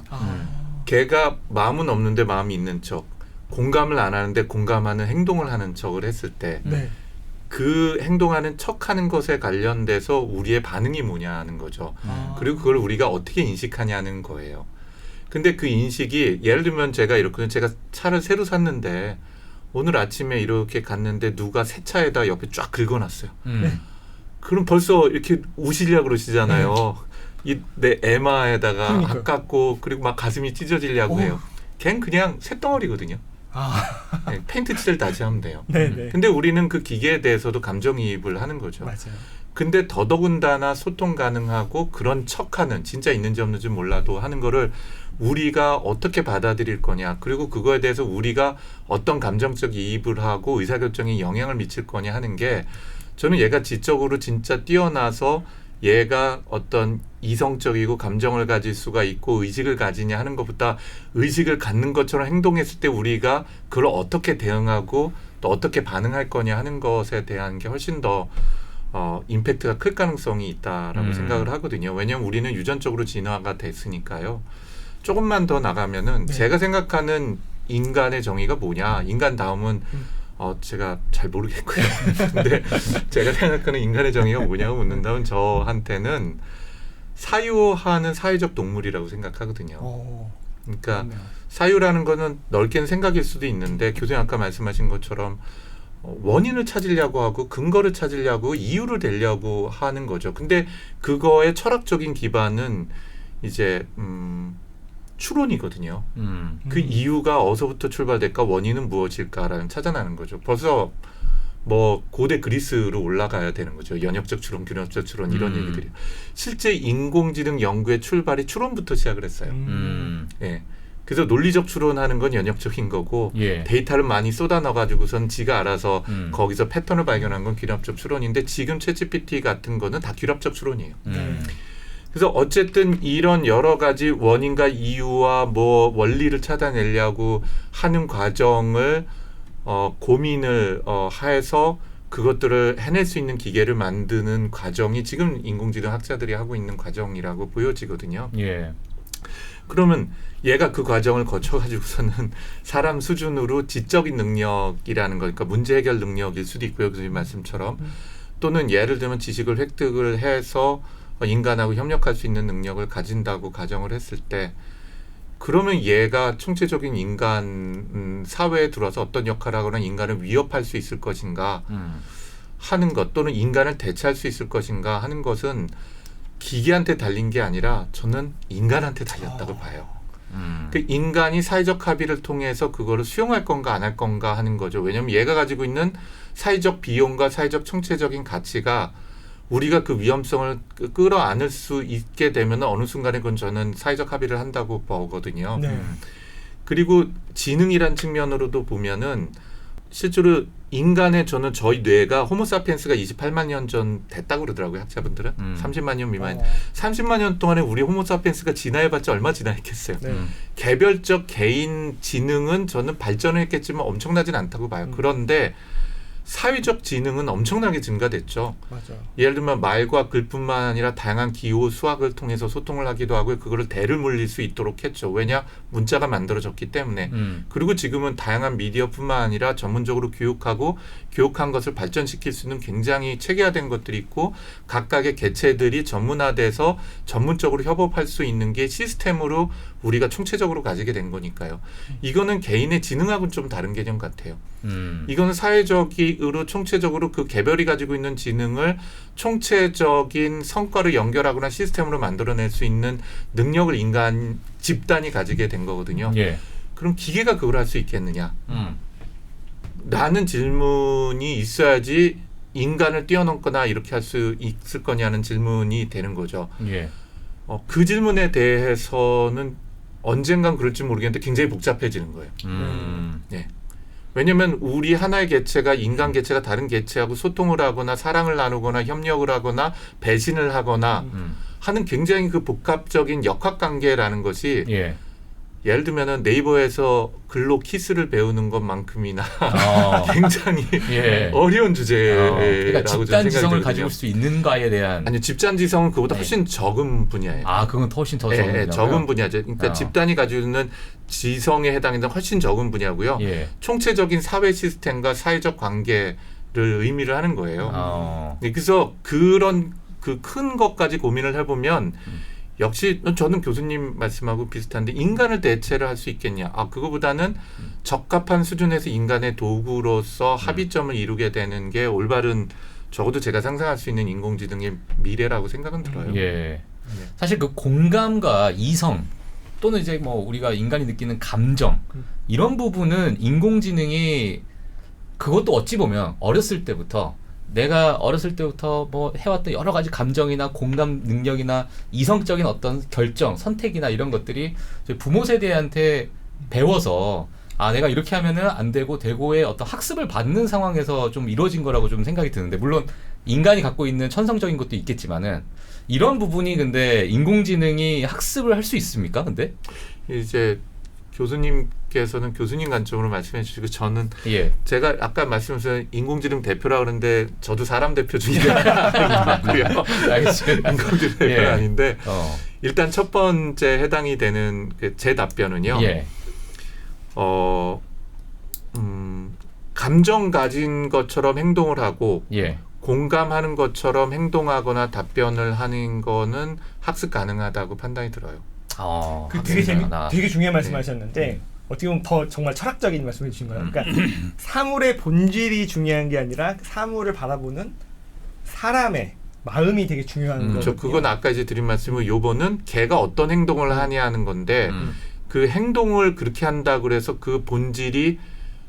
걔가 마음은 없는데 마음이 있는 척, 공감을 안 하는데 공감하는 행동을 하는 척을 했을 때 네. 그 행동하는 척하는 것에 관련돼서 우리의 반응이 뭐냐 하는 거죠. 그리고 그걸 우리가 어떻게 인식하냐는 거예요. 근데 그 인식이 예를 들면 제가 차를 새로 샀는데 오늘 아침에 이렇게 갔는데 누가 새 차에다 옆에 쫙 긁어놨어요. 그럼 벌써 이렇게 우시려고 그러시잖아요. 내 에마에다가 그러니까요. 아깝고 그리고 막 가슴이 찢어지려고 해요. 걔는 그냥 쇳덩어리거든요. 네, 페인트 칠을 다시 하면 돼요. 네네. 근데 우리는 그 기계에 대해서도 감정이입을 하는 거죠. 맞아요. 근데 더더군다나 소통 가능하고 그런 척하는, 진짜 있는지 없는지 몰라도 하는 거를 우리가 어떻게 받아들일 거냐, 그리고 그거에 대해서 우리가 어떤 감정적 이입을 하고 의사결정에 영향을 미칠 거냐 하는 게, 저는 얘가 지적으로 진짜 뛰어나서 얘가 어떤 이성적이고 감정을 가질 수가 있고 의식을 가지냐 하는 것보다 의식을 갖는 것처럼 행동했을 때 우리가 그걸 어떻게 대응하고 또 어떻게 반응할 거냐 하는 것에 대한 게 훨씬 더 임팩트가 클 가능성이 있다라고 생각을 하거든요. 왜냐하면 우리는 유전적으로 진화가 됐으니까요. 조금만 더 나가면은 네. 제가 생각하는 인간의 정의가 뭐냐, 인간 다음은 제가 잘 모르겠고요. 근데 제가 생각하는 인간의 정의가 뭐냐고 묻는다면 저한테는 사유하는 사회적 동물이라고 생각하거든요. 그러니까 그렇네요. 사유라는 거는 넓게는 생각일 수도 있는데, 교수님 아까 말씀하신 것처럼 원인을 찾으려고 하고 근거를 찾으려고 이유를 대려고 하는 거죠. 근데 그거의 철학적인 기반은 이제 추론이거든요. 그 이유가 어디서부터 출발될까, 원인은 무엇일까라는 찾아나는 거죠. 벌써 뭐 고대 그리스로 올라가야 되는 거죠. 연역적 추론, 균형적 추론 이런 얘기들이. 실제 인공지능 연구의 출발이 추론부터 시작을 했어요. 예. 그래서 논리적 추론하는 건 연역적인 거고, 예. 데이터를 많이 쏟아 넣어가지고선 지가 알아서 거기서 패턴을 발견한 건 귀납적 추론인데, 지금 챗GPT 같은 거는 다 귀납적 추론이에요. 그래서 어쨌든 이런 여러 가지 원인과 이유와 뭐 원리를 찾아내려고 하는 과정을 고민을 해서 그것들을 해낼 수 있는 기계를 만드는 과정이 지금 인공지능 학자들이 하고 있는 과정이라고 보여지거든요. 예. 그러면 얘가 그 과정을 거쳐가지고서는 사람 수준으로 지적인 능력이라는 거니까 문제 해결 능력일 수도 있고요. 교수님 말씀처럼 또는 예를 들면 지식을 획득을 해서 인간하고 협력할 수 있는 능력을 가진다고 가정을 했을 때 그러면 얘가 총체적인 인간 사회에 들어와서 어떤 역할을 하거나 인간을 위협할 수 있을 것인가 하는 것 또는 인간을 대체할 수 있을 것인가 하는 것은 기계한테 달린 게 아니라 저는 인간한테 달렸다고 봐요. 그 인간이 사회적 합의를 통해서 그거를 수용할 건가 안 할 건가 하는 거죠. 왜냐하면 얘가 가지고 있는 사회적 비용과 사회적 총체적인 가치가 우리가 그 위험성을 끌어안을 수 있게 되면 어느 순간에 그건 저는 사회적 합의를 한다고 보거든요. 네. 그리고 지능이란 측면으로도 보면은 실제로 인간의 저는 저희 뇌가 호모사피엔스가 28만 년 전 됐다고 그러더라고요. 학자분들은 30만 년 미만 30만 년 동안에 우리 호모사피엔스가 진화해봤자 얼마 진화했겠어요. 네. 개별적 개인 지능은 저는 발전했겠지만 엄청나진 않다고 봐요. 그런데 사회적 지능은 엄청나게 증가됐죠. 맞아요. 예를 들면 말과 글뿐만 아니라 다양한 기호, 수학을 통해서 소통을 하기도 하고 그거를 대를 물릴 수 있도록 했죠. 왜냐? 문자가 만들어졌기 때문에. 그리고 지금은 다양한 미디어뿐만 아니라 전문적으로 교육하고 교육한 것을 발전시킬 수 있는 굉장히 체계화된 것들이 있고 각각의 개체들이 전문화돼서 전문적으로 협업할 수 있는 게 시스템으로 우리가 총체적으로 가지게 된 거니까요. 이거는 개인의 지능하고는 좀 다른 개념 같아요. 이거는 사회적으로 총체적으로 그 개별이 가지고 있는 지능을 총체적인 성과를 연결하거나 시스템으로 만들어낼 수 있는 능력을 인간 집단이 가지게 된 거거든요. 예. 그럼 기계가 그걸 할 수 있겠느냐? 라는 질문이 있어야지 인간을 뛰어넘거나 이렇게 할 수 있을 거냐는 질문이 되는 거죠. 예. 그 질문에 대해서는 언젠간 그럴지 모르겠는데 굉장히 복잡해지는 거예요. 네. 왜냐하면 우리 하나의 개체가 인간 개체가 다른 개체하고 소통을 하거나 사랑을 나누거나 협력을 하거나 배신을 하거나 하는 굉장히 그 복합적인 역학관계라는 것이 예. 예를 들면은 네이버에서 글로 키스를 배우는 것만큼이나 굉장히 예. 어려운 주제라고 그러니까 저는 집단 생각이 지성을 들거든요. 가지고 수 있는가에 대한 아니 집단 지성은 그보다 네. 훨씬 적은 분야예요. 그건 훨씬 더 예, 적은 예, 거고요. 적은 분야죠. 그러니까 집단이 가지고 있는 지성에 해당하는 훨씬 적은 분야고요. 예. 총체적인 사회 시스템과 사회적 관계를 의미를 하는 거예요. 네, 그래서 그런 그 큰 것까지 고민을 해보면 역시 저는 교수님 말씀하고 비슷한데 인간을 대체를 할 수 있겠냐? 그거보다는 적합한 수준에서 인간의 도구로서 합의점을 이루게 되는 게 올바른 적어도 제가 상상할 수 있는 인공지능의 미래라고 생각은 들어요. 예. 사실 그 공감과 이성 또는 이제 뭐 우리가 인간이 느끼는 감정 이런 부분은 인공지능이 그것도 어찌 보면 어렸을 때부터 내가 어렸을 때부터 뭐 해왔던 여러 가지 감정이나 공감 능력이나 이성적인 어떤 결정, 선택이나 이런 것들이 저희 부모 세대한테 배워서 내가 이렇게 하면은 안 되고 되고의 어떤 학습을 받는 상황에서 좀 이루어진 거라고 좀 생각이 드는데 물론 인간이 갖고 있는 천성적인 것도 있겠지만은 이런 부분이 근데 인공지능이 학습을 할 수 있습니까? 근데 이제 교수님께서는 교수님 관점으로 말씀해 주시고 저는 예. 제가 아까 말씀하신 인공지능 대표라 그러는데 저도 사람 대표 중에 아니고요. 알겠습니다. 인공지능 대표는 예. 아닌데 일단 첫 번째 해당이 되는 제 답변은요. 예. 감정 가진 것처럼 행동을 하고 예. 공감하는 것처럼 행동하거나 답변을 하는 거는 학습 가능하다고 판단이 들어요. 되게 중요한 말씀하셨는데 어떻게 보면 더 정말 철학적인 말씀해 주신 거예요. 그러니까 사물의 본질이 중요한 게 아니라 사물을 바라보는 사람의 마음이 되게 중요한 거죠. 그건 아까 이제 드린 말씀은 요번은 걔가 어떤 행동을 하냐 하는 건데 그 행동을 그렇게 한다 그래서 그 본질이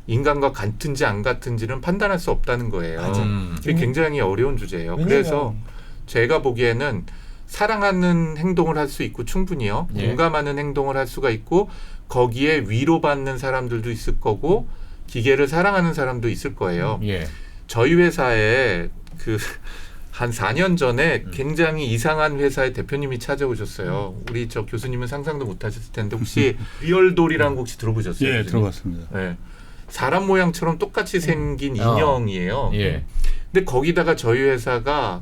인간과 같은지 안 같은지는 판단할 수 없다는 거예요. 그게 굉장히 어려운 주제예요. 그래서 제가 보기에는 사랑하는 행동을 할 수 있고 충분히요. 예. 공감하는 행동을 할 수가 있고 거기에 위로받는 사람들도 있을 거고 기계를 사랑하는 사람도 있을 거예요. 예. 저희 회사에 한 4년 전에 굉장히 이상한 회사의 대표님이 찾아오셨어요. 우리 저 교수님은 상상도 못 하셨을 텐데 혹시 리얼돌이라는 거 혹시 들어보셨어요? 예, 교수님? 들어봤습니다. 네. 사람 모양처럼 똑같이 생긴 인형이에요. 예. 근데 거기다가 저희 회사가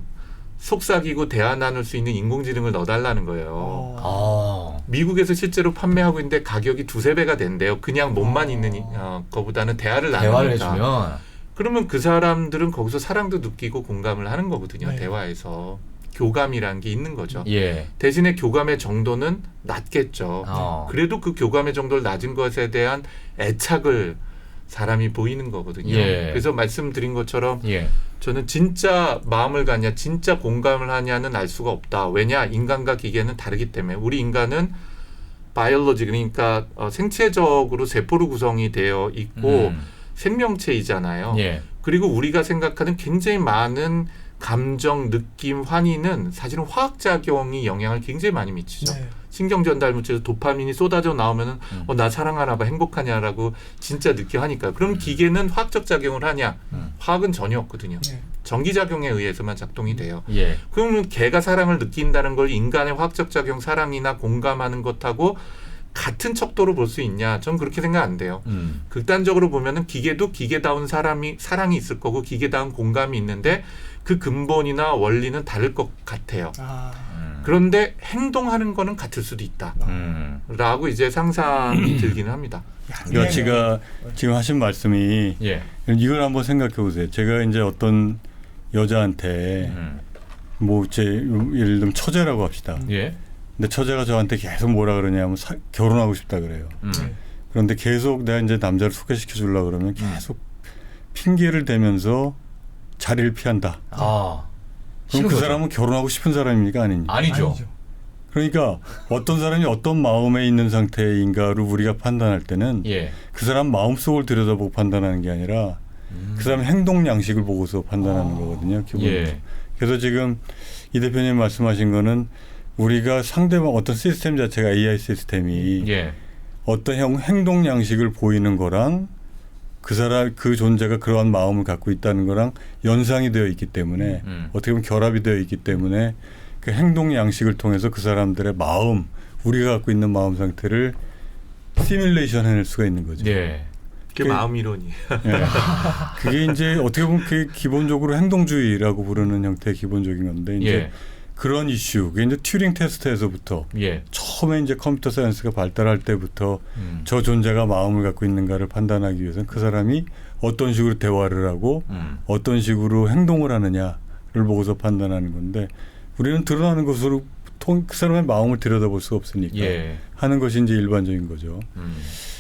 속삭이고 대화 나눌 수 있는 인공지능을 넣어달라는 거예요. 아. 미국에서 실제로 판매하고 있는데 가격이 2-3배가 된대요. 그냥 몸만 있는 거보다는 대화를 나누니까. 대화를 해주면. 그러면 그 사람들은 거기서 사랑도 느끼고 공감을 하는 거거든요. 네. 대화에서. 교감이라는 게 있는 거죠. 예. 대신에 교감의 정도는 낮겠죠. 그래도 그 교감의 정도를 낮은 것에 대한 애착을 사람이 보이는 거거든요. 예. 그래서 말씀드린 것처럼 예. 저는 진짜 마음을 갖냐, 진짜 공감을 하냐는 알 수가 없다. 왜냐? 인간과 기계는 다르기 때문에. 우리 인간은 바이올로지, 그러니까 생체적으로 세포로 구성이 되어 있고 생명체이잖아요. 예. 그리고 우리가 생각하는 굉장히 많은 감정, 느낌, 환희는 사실은 화학작용이 영향을 굉장히 많이 미치죠. 네. 신경전달 물질에서 도파민이 쏟아져 나오면은 나 사랑하나 봐, 행복하냐라고 진짜 느껴 하니까. 그럼 기계는 화학적 작용을 하냐? 화학은 전혀 없거든요. 네. 전기작용에 의해서만 작동이 돼요. 예. 그러면 개가 사랑을 느낀다는 걸 인간의 화학적 작용, 사랑이나 공감하는 것하고 같은 척도로 볼 수 있냐? 전 그렇게 생각 안 돼요. 극단적으로 보면은 기계도 기계다운 사랑이 있을 거고 기계다운 공감이 있는데 그 근본이나 원리는 다를 것 같아요. 그런데 행동하는 거는 같을 수도 있다. 라고 이제 상상이 들기는 합니다. 그러니까 제가 지금 하신 말씀이 예. 이걸 한번 생각해 보세요. 제가 이제 어떤 여자한테 뭐 제 예를 들면 처제라고 합시다. 예. 근데 처제가 저한테 계속 뭐라 그러냐면 결혼하고 싶다 그래요. 그런데 계속 내가 이제 남자를 소개시켜 주려고 그러면 계속 핑계를 대면서 자리를 피한다. 아. 그럼 그 거죠. 사람은 결혼하고 싶은 사람입니까 아닙니까? 아니죠. 그러니까 어떤 사람이 어떤 마음에 있는 상태인가를 우리가 판단할 때는 예. 그 사람 마음속을 들여다보고 판단하는 게 아니라 그 사람 행동 양식을 보고서 판단하는 거거든요. 기본적으로. 예. 그래서 지금 이 대표님 말씀하신 거는 우리가 상대방 어떤 시스템 자체가 AI 시스템이 예. 어떤 행동 양식을 보이는 거랑 그 사람 그 존재가 그러한 마음을 갖고 있다는 거랑 연상이 되어 있기 때문에 어떻게 보면 결합이 되어 있기 때문에 그 행동 양식을 통해서 그 사람들의 마음, 우리가 갖고 있는 마음 상태를 시뮬레이션 해낼 수가 있는 거죠. 예. 그게 마음 이론이에요. 예. 그게 이제 어떻게 보면 그게 기본적으로 행동주의라고 부르는 형태의 기본적인 건데 이제 예. 그런 이슈, 그게 이제 튜링 테스트에서부터 예. 처음에 이제 컴퓨터 사이언스가 발달할 때부터 저 존재가 마음을 갖고 있는가를 판단하기 위해서는 그 사람이 어떤 식으로 대화를 하고 어떤 식으로 행동을 하느냐를 보고서 판단하는 건데 우리는 드러나는 것으로 그 사람의 마음을 들여다볼 수가 없으니까 예. 하는 것이 이제 일반적인 거죠.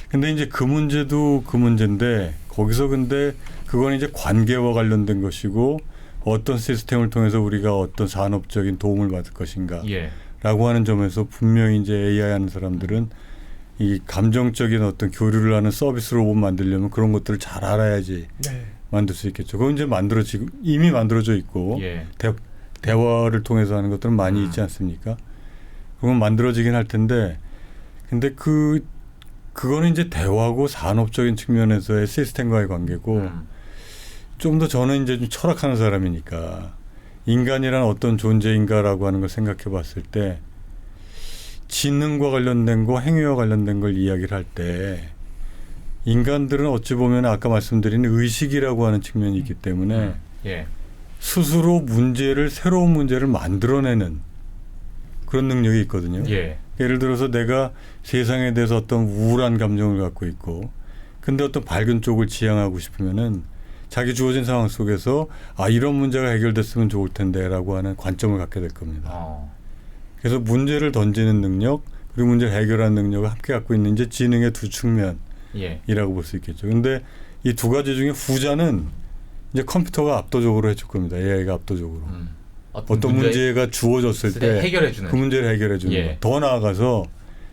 근데 이제 그 문제도 그 문제인데 거기서 근데 그건 이제 관계와 관련된 것이고 어떤 시스템을 통해서 우리가 어떤 산업적인 도움을 받을 것인가 예. 라고 하는 점에서 분명히 이제 AI 하는 사람들은 이 감정적인 어떤 교류를 하는 서비스 로봇 만들려면 그런 것들을 잘 알아야지 네. 만들 수 있겠죠. 그건 이제 이미 만들어져 있고 예. 대화를 통해서 하는 것들은 많이 있지 않습니까? 그건 만들어지긴 할 텐데 근데 그거는 이제 대화고 산업적인 측면에서의 시스템과의 관계고 좀 더 저는 이제 좀 철학하는 사람이니까 인간이란 어떤 존재인가라고 하는 걸 생각해 봤을 때 지능과 관련된 거 행위와 관련된 걸 이야기를 할 때 인간들은 어찌 보면 아까 말씀드린 의식이라고 하는 측면이 있기 때문에 예. 스스로 새로운 문제를 만들어내는 그런 능력이 있거든요. 예. 예를 들어서 내가 세상에 대해서 어떤 우울한 감정을 갖고 있고 근데 어떤 밝은 쪽을 지향하고 싶으면은 자기 주어진 상황 속에서 이런 문제가 해결됐으면 좋을 텐데라고 하는 관점을 갖게 될 겁니다. 그래서 문제를 던지는 능력 그리고 문제를 해결하는 능력을 함께 갖고 있는 이제 지능의 두 측면이라고 예. 볼 수 있겠죠. 근데 이 두 가지 중에 후자는 이제 컴퓨터가 압도적으로 해줄 겁니다. AI가 압도적으로. 어떤 문제가 주어졌을 때 해결해주는 그 문제를 해결해주는 예. 것. 더 나아가서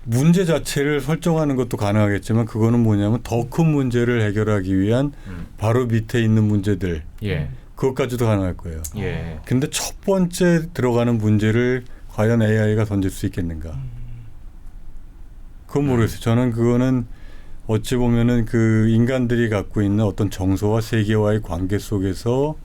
문제 자체를 설정하는 것도 가능하겠지만 그거는 뭐냐면 더 큰 문제를 해결하기 위한 바로 밑에 있는 문제들 예. 그것까지도 가능할 거예요. 예. 근데 첫 번째 들어가는 문제를 과연 AI가 던질 수 있겠는가? 그건 모르겠어요. 저는 그거는 어찌 보면은 그 인간들이 갖고 있는 어떤 정서와 세계와의 관계 속에서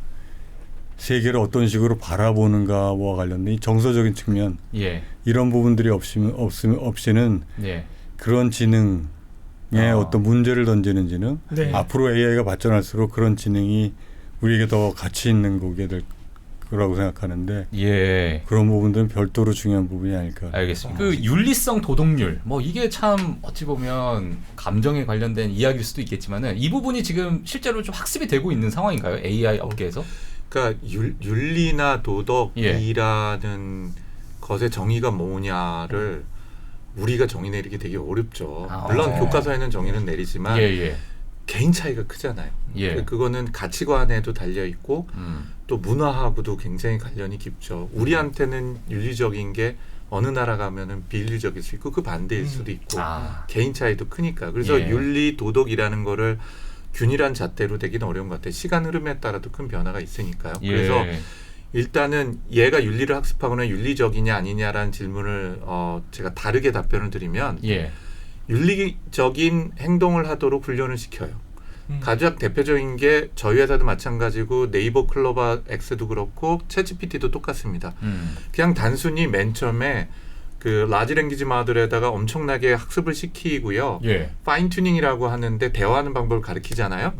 세계를 어떤 식으로 바라보는가와 관련된 이 정서적인 측면 예. 이런 부분들이 없이는 예. 그런 지능이 어떤 문제를 던지는 지능, 네. 앞으로 AI가 발전할수록 그런 지능이 우리에게 더 가치 있는 거게 될 거라고 생각하는데 예. 그런 부분들은 별도로 중요한 부분이 아닐까. 알겠습니다. 그 윤리성 도덕률 뭐 이게 참 어찌 보면 감정에 관련된 이야기일 수도 있겠지만은 이 부분이 지금 실제로 좀 학습이 되고 있는 상황인가요? AI 업계에서? 그러니까 윤리나 도덕이라는 것의 정의가 뭐냐를 우리가 정의 내리기 되게 어렵죠. 물론 교과서에는 정의는 내리지만 예. 개인 차이가 크잖아요. 예. 그거는 가치관에도 달려 있고 또 문화하고도 굉장히 관련이 깊죠. 우리한테는 윤리적인 게 어느 나라 가면은 비윤리적일 수 있고 그 반대일 수도 있고 개인 차이도 크니까. 그래서 예. 윤리 도덕이라는 거를 균일한 잣대로 되기는 어려운 것 같아요. 시간 흐름에 따라도 큰 변화가 있으니까요. 예. 그래서 일단은 얘가 윤리를 학습하거나 윤리적이냐 아니냐라는 질문을 제가 다르게 답변을 드리면 예. 윤리적인 행동을 하도록 훈련을 시켜요. 가장 대표적인 게 저희 회사도 마찬가지고 네이버 클로버 X도 그렇고 챗GPT도 똑같습니다. 그냥 단순히 맨 처음에 그 라지 랭귀지 모델에다가 엄청나게 학습을 시키고요. 예. 파인 튜닝이라고 하는데 대화하는 방법을 가르치잖아요.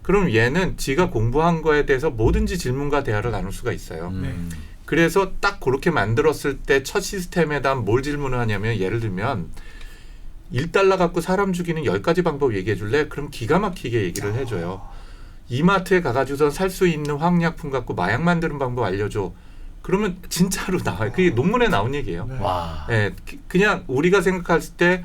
그럼 얘는 지가 공부한 거에 대해서 뭐든지 질문과 대화를 나눌 수가 있어요. 그래서 딱 그렇게 만들었을 때 첫 시스템에다 뭘 질문을 하냐면 예를 들면 1달러 갖고 사람 죽이는 10가지 방법 얘기해 줄래? 그럼 기가 막히게 얘기를 해줘요. 이마트에 가가지고선 살 수 있는 화학약품 갖고 마약 만드는 방법 알려줘. 그러면 진짜로 나와요. 그게 논문에 나온 얘기예요. 와. 예, 그냥 우리가 생각했을 때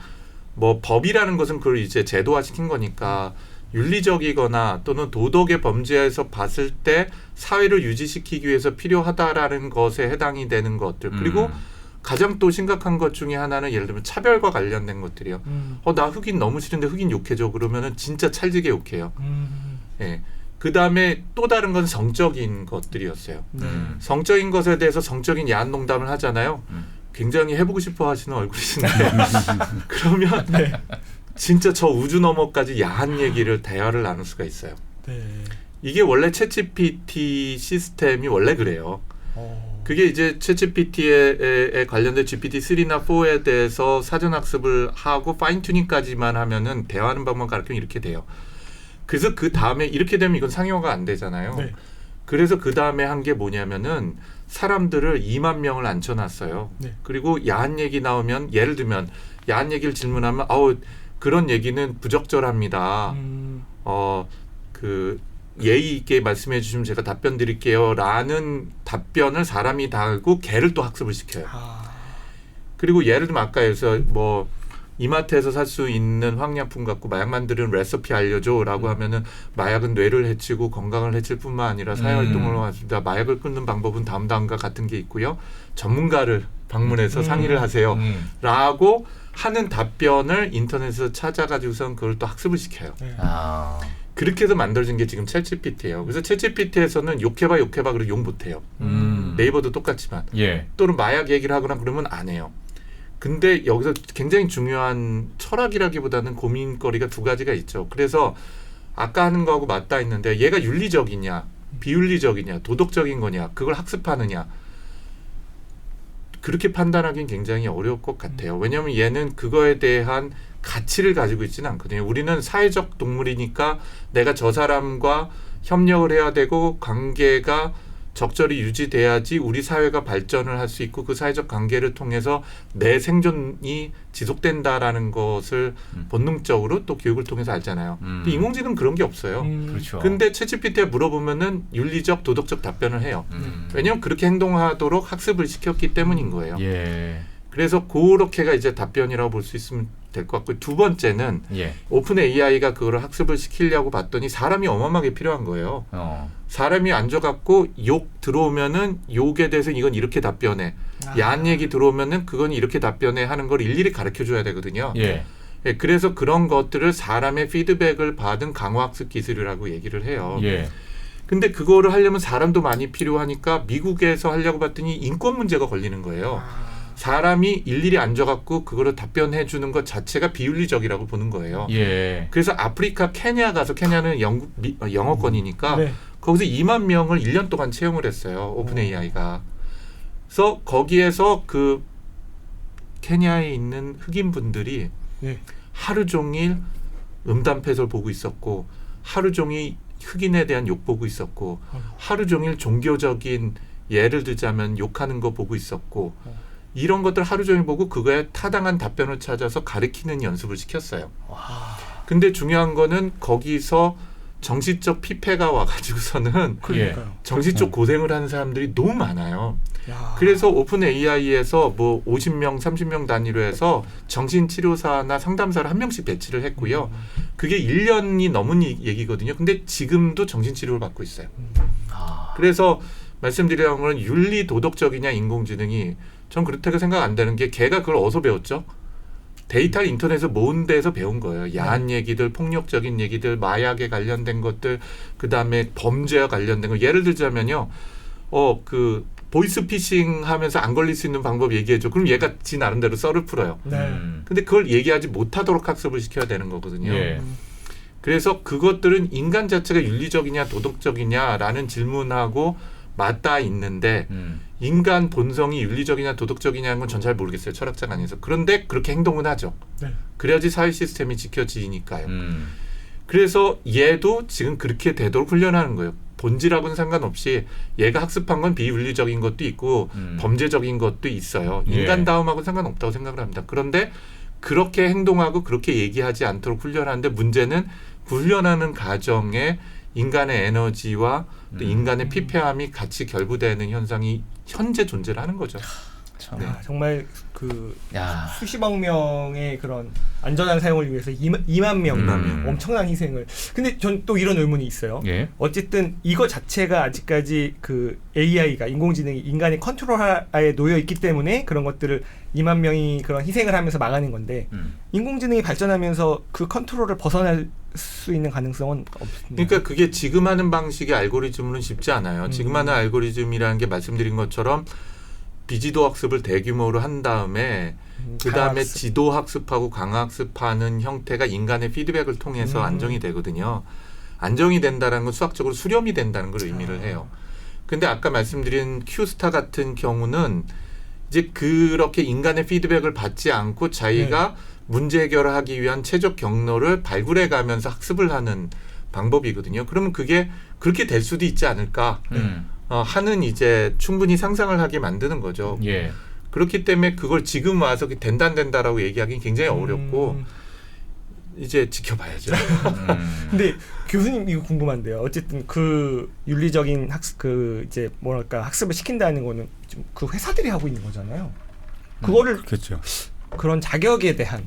뭐 법이라는 것은 그걸 이제 제도화시킨 거니까 윤리적이거나 또는 도덕의 범죄에서 봤을 때 사회를 유지시키기 위해서 필요하다라는 것에 해당이 되는 것들. 그리고 가장 또 심각한 것 중에 하나는 예를 들면 차별과 관련된 것들이요. 나 흑인 너무 싫은데 흑인 욕해줘. 그러면은 진짜 찰지게 욕해요. 예. 그 다음에 또 다른 건 성적인 것들이었어요. 성적인 것에 대해서 성적인 야한 농담을 하잖아요. 굉장히 해보고 싶어 하시는 얼굴이신데 그러면 진짜 저 우주 너머까지 야한 얘기를 대화를 나눌 수가 있어요. 이게 원래 챗GPT 시스템이 원래 그래요. 그게 이제 챗GPT에 관련된 GPT-3나 4에 대해서 사전 학습을 하고 파인 튜닝까지만 하면은 대화하는 방법 가르치면 이렇게 돼요. 그래서 그 다음에 이렇게 되면 이건 상용화가 안 되잖아요. 그래서 그 다음에 한 게 뭐냐면은 사람들을 2만 명을 앉혀놨어요. 그리고 야한 얘기 나오면 예를 들면 야한 얘기를 질문하면 그런 얘기는 부적절합니다. 그 예의 있게 말씀해 주시면 제가 답변 드릴게요. 라는 답변을 사람이 다 하고 걔를 또 학습을 시켜요. 그리고 예를 들면 아까 해서 뭐 이마트에서 살 수 있는 화학약품 갖고 마약 만드는 레시피 알려줘 라고 하면은 마약은 뇌를 해치고 건강을 해칠 뿐만 아니라 사회활동을 하다 마약을 끊는 방법은 다음과 같은 게 있고요. 전문가를 방문해서 상의를 하세요. 라고 하는 답변을 인터넷에서 찾아가지고선 그걸 또 학습을 시켜요. 그렇게 해서 만들어진 게 지금 챗GPT예요. 그래서 챗GPT에서는 욕해봐 그리고 욕 못해요. 네이버도 똑같지만. 또는 마약 얘기를 하거나 그러면 안 해요. 근데 여기서 굉장히 중요한 철학이라기보다는 고민거리가 두 가지가 있죠. 그래서 아까 하는 거하고 맞닿아 있는데 얘가 윤리적이냐 비윤리적이냐 도덕적인 거냐 그걸 학습하느냐 그렇게 판단하기는 굉장히 어려울 것 같아요. 왜냐하면 얘는 그거에 대한 가치를 가지고 있지는 않거든요. 우리는 사회적 동물이니까 내가 저 사람과 협력을 해야 되고 관계가 적절히 유지돼야지 우리 사회가 발전을 할 수 있고 그 사회적 관계를 통해서 내 생존이 지속된다라는 것을 본능적으로 또 교육을 통해서 알잖아요. 근데 인공지능은 그런 게 없어요. 그렇죠. 근데 챗GPT에 물어보면은 윤리적, 도덕적 답변을 해요. 왜냐하면 그렇게 행동하도록 학습을 시켰기 때문인 거예요. 그래서 그렇게가 이제 답변이라고 볼 수 있으면 될 것 같고 두 번째는 오픈 AI가 그걸 학습을 시키려고 봤더니 사람이 어마어마하게 필요한 거예요. 사람이 앉아갖고 욕 들어오면은 욕에 대해서 이건 이렇게 답변해. 야한 얘기 들어오면은 그건 이렇게 답변해 하는 걸 일일이 가르쳐줘야 되거든요. 그래서 그런 것들을 사람의 피드백을 받은 강화학습 기술이라고 얘기를 해요. 근데 그거를 하려면 사람도 많이 필요하니까 미국에서 하려고 봤더니 인권 문제가 걸리는 거예요. 사람이 일일이 앉아갖고 그거를 답변해 주는 것 자체가 비윤리적이라고 보는 거예요. 그래서 아프리카 케냐 가서 케냐는 영어권이니까 거기서 2만 명을 1년 동안 채용을 했어요. 오픈 AI가. 그래서 거기에서 그 케냐에 있는 흑인 분들이 하루 종일 음담패설 보고 있었고 하루 종일 흑인에 대한 욕 보고 있었고 하루 종일 종교적인 예를 들자면 욕하는 거 보고 있었고 이런 것들 하루 종일 보고 그거에 타당한 답변을 찾아서 가르치는 연습을 시켰어요. 근데 중요한 거는 거기서 정신적 피폐가 와가지고서는 그러니까요. 정신적 고생을 하는 사람들이 너무 많아요. 야. 그래서 오픈 AI에서 뭐 50명, 30명 단위로 해서 정신치료사나 상담사를 한 명씩 배치를 했고요. 그게 1년이 넘은 얘기거든요. 근데 지금도 정신치료를 받고 있어요. 그래서 말씀드리는 건 윤리 도덕적이냐 인공지능이 전 그렇다고 생각 안 되는 게 걔가 그걸 어디서 배웠죠? 데이터를 인터넷에서 모은 데서 배운 거예요. 야한 얘기들, 폭력적인 얘기들, 마약에 관련된 것들, 그 다음에 범죄와 관련된 거. 예를 들자면요, 그 보이스 피싱 하면서 안 걸릴 수 있는 방법 얘기해줘. 그럼 얘가 지 나름대로 썰을 풀어요. 네. 근데 그걸 얘기하지 못하도록 학습을 시켜야 되는 거거든요. 예. 그래서 그것들은 인간 자체가 윤리적이냐 도덕적이냐라는 질문하고 맞닿아 있는데 인간 본성이 윤리적이냐 도덕적이냐는 건 전 잘 모르겠어요. 철학자가 아니어서. 그런데 그렇게 행동은 하죠. 네. 그래야지 사회 시스템이 지켜지니까요. 그래서 얘도 지금 그렇게 되도록 훈련하는 거예요. 본질하고는 상관없이 얘가 학습한 건 비윤리적인 것도 있고 범죄적인 것도 있어요. 인간다움하고는 상관없다고 생각을 합니다. 그런데 그렇게 행동하고 그렇게 얘기하지 않도록 훈련하는데 문제는 훈련하는 과정에 인간의 에너지와 또 인간의 피폐함이 같이 결부되는 현상이 현재 존재를 하는 거죠. 참. 네. 정말 그 야. 수십억 명의 그런 안전한 사용을 위해서 2만 명 엄청난 희생을. 근데 전 또 이런 의문이 있어요. 예. 어쨌든 이거 자체가 아직까지 그 AI가 인공지능이 인간의 컨트롤 하에 놓여 있기 때문에 그런 것들을 2만 명이 그런 희생을 하면서 막아낸 건데 인공지능이 발전하면서 그 컨트롤을 벗어날 수 있는 가능성은 없습니다. 그러니까 그게 지금 하는 방식의 알고리즘은 쉽지 않아요. 지금 하는 알고리즘이라는 게 말씀드린 것처럼 비지도 학습을 대규모로 한 다음에 그 다음에 강학습. 지도 학습하고 강학습하는 형태가 인간의 피드백을 통해서 안정이 되거든요. 안정이 된다는 건 수학적으로 수렴이 된다는 걸 의미를 해요. 근데 아까 말씀드린 큐스타 같은 경우는 이제 그렇게 인간의 피드백을 받지 않고 자기가 문제 해결을 하기 위한 최적 경로를 발굴해 가면서 학습을 하는 방법이거든요. 그러면 그게 그렇게 될 수도 있지 않을까 하는 이제 충분히 상상을 하게 만드는 거죠. 예. 그렇기 때문에 그걸 지금 와서 된다 안 된다라고 얘기하기는 굉장히 어렵고 이제 지켜봐야죠. 근데 교수님 이거 궁금한데요. 어쨌든 그 윤리적인 학습 그 이제 뭐랄까 학습을 시킨다는 거는 좀 그 회사들이 하고 있는 거잖아요. 그거를 그렇죠. 그런 자격에 대한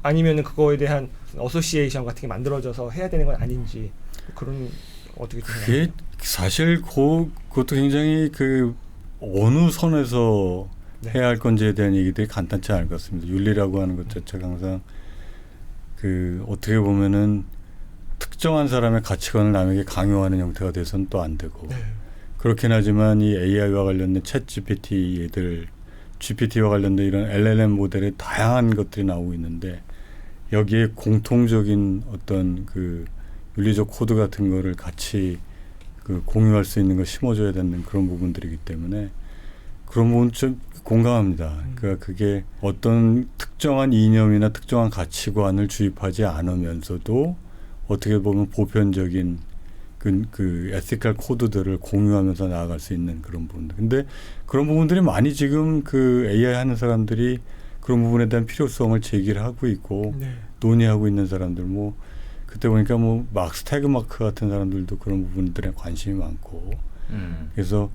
아니면은 그거에 대한 어소시에이션 같은 게 만들어져서 해야 되는 건 아닌지 그런 어떻게 생각하세요? 그게 사실 그것도 굉장히 그 어느 선에서 해야 할 건지에 대한 얘기들이 간단치 않을 것 같습니다. 윤리라고 하는 것 자체가 항상 그 어떻게 보면은 특정한 사람의 가치관을 남에게 강요하는 형태가 돼서는 또 안 되고 그렇긴 하지만 이 AI와 관련된 챗 GPT 애들 GPT와 관련된 이런 LLM 모델의 다양한 것들이 나오고 있는데 여기에 공통적인 어떤 그 윤리적 코드 같은 거를 같이 그 공유할 수 있는 걸 심어줘야 되는 그런 부분들이기 때문에 그런 부분 좀 공감합니다. 그러니까 그게 어떤 특정한 이념이나 특정한 가치관을 주입하지 않으면서도 어떻게 보면 보편적인 그 에티컬 코드들을 공유하면서 나아갈 수 있는 그런 부분들. 근데 그런 부분들이 많이 지금 그 AI 하는 사람들이 그런 부분에 대한 필요성을 제기를 하고 있고 논의하고 있는 사람들 뭐 그때 보니까 뭐 막스 태그마크 같은 사람들도 그런 부분들에 관심이 많고 그래서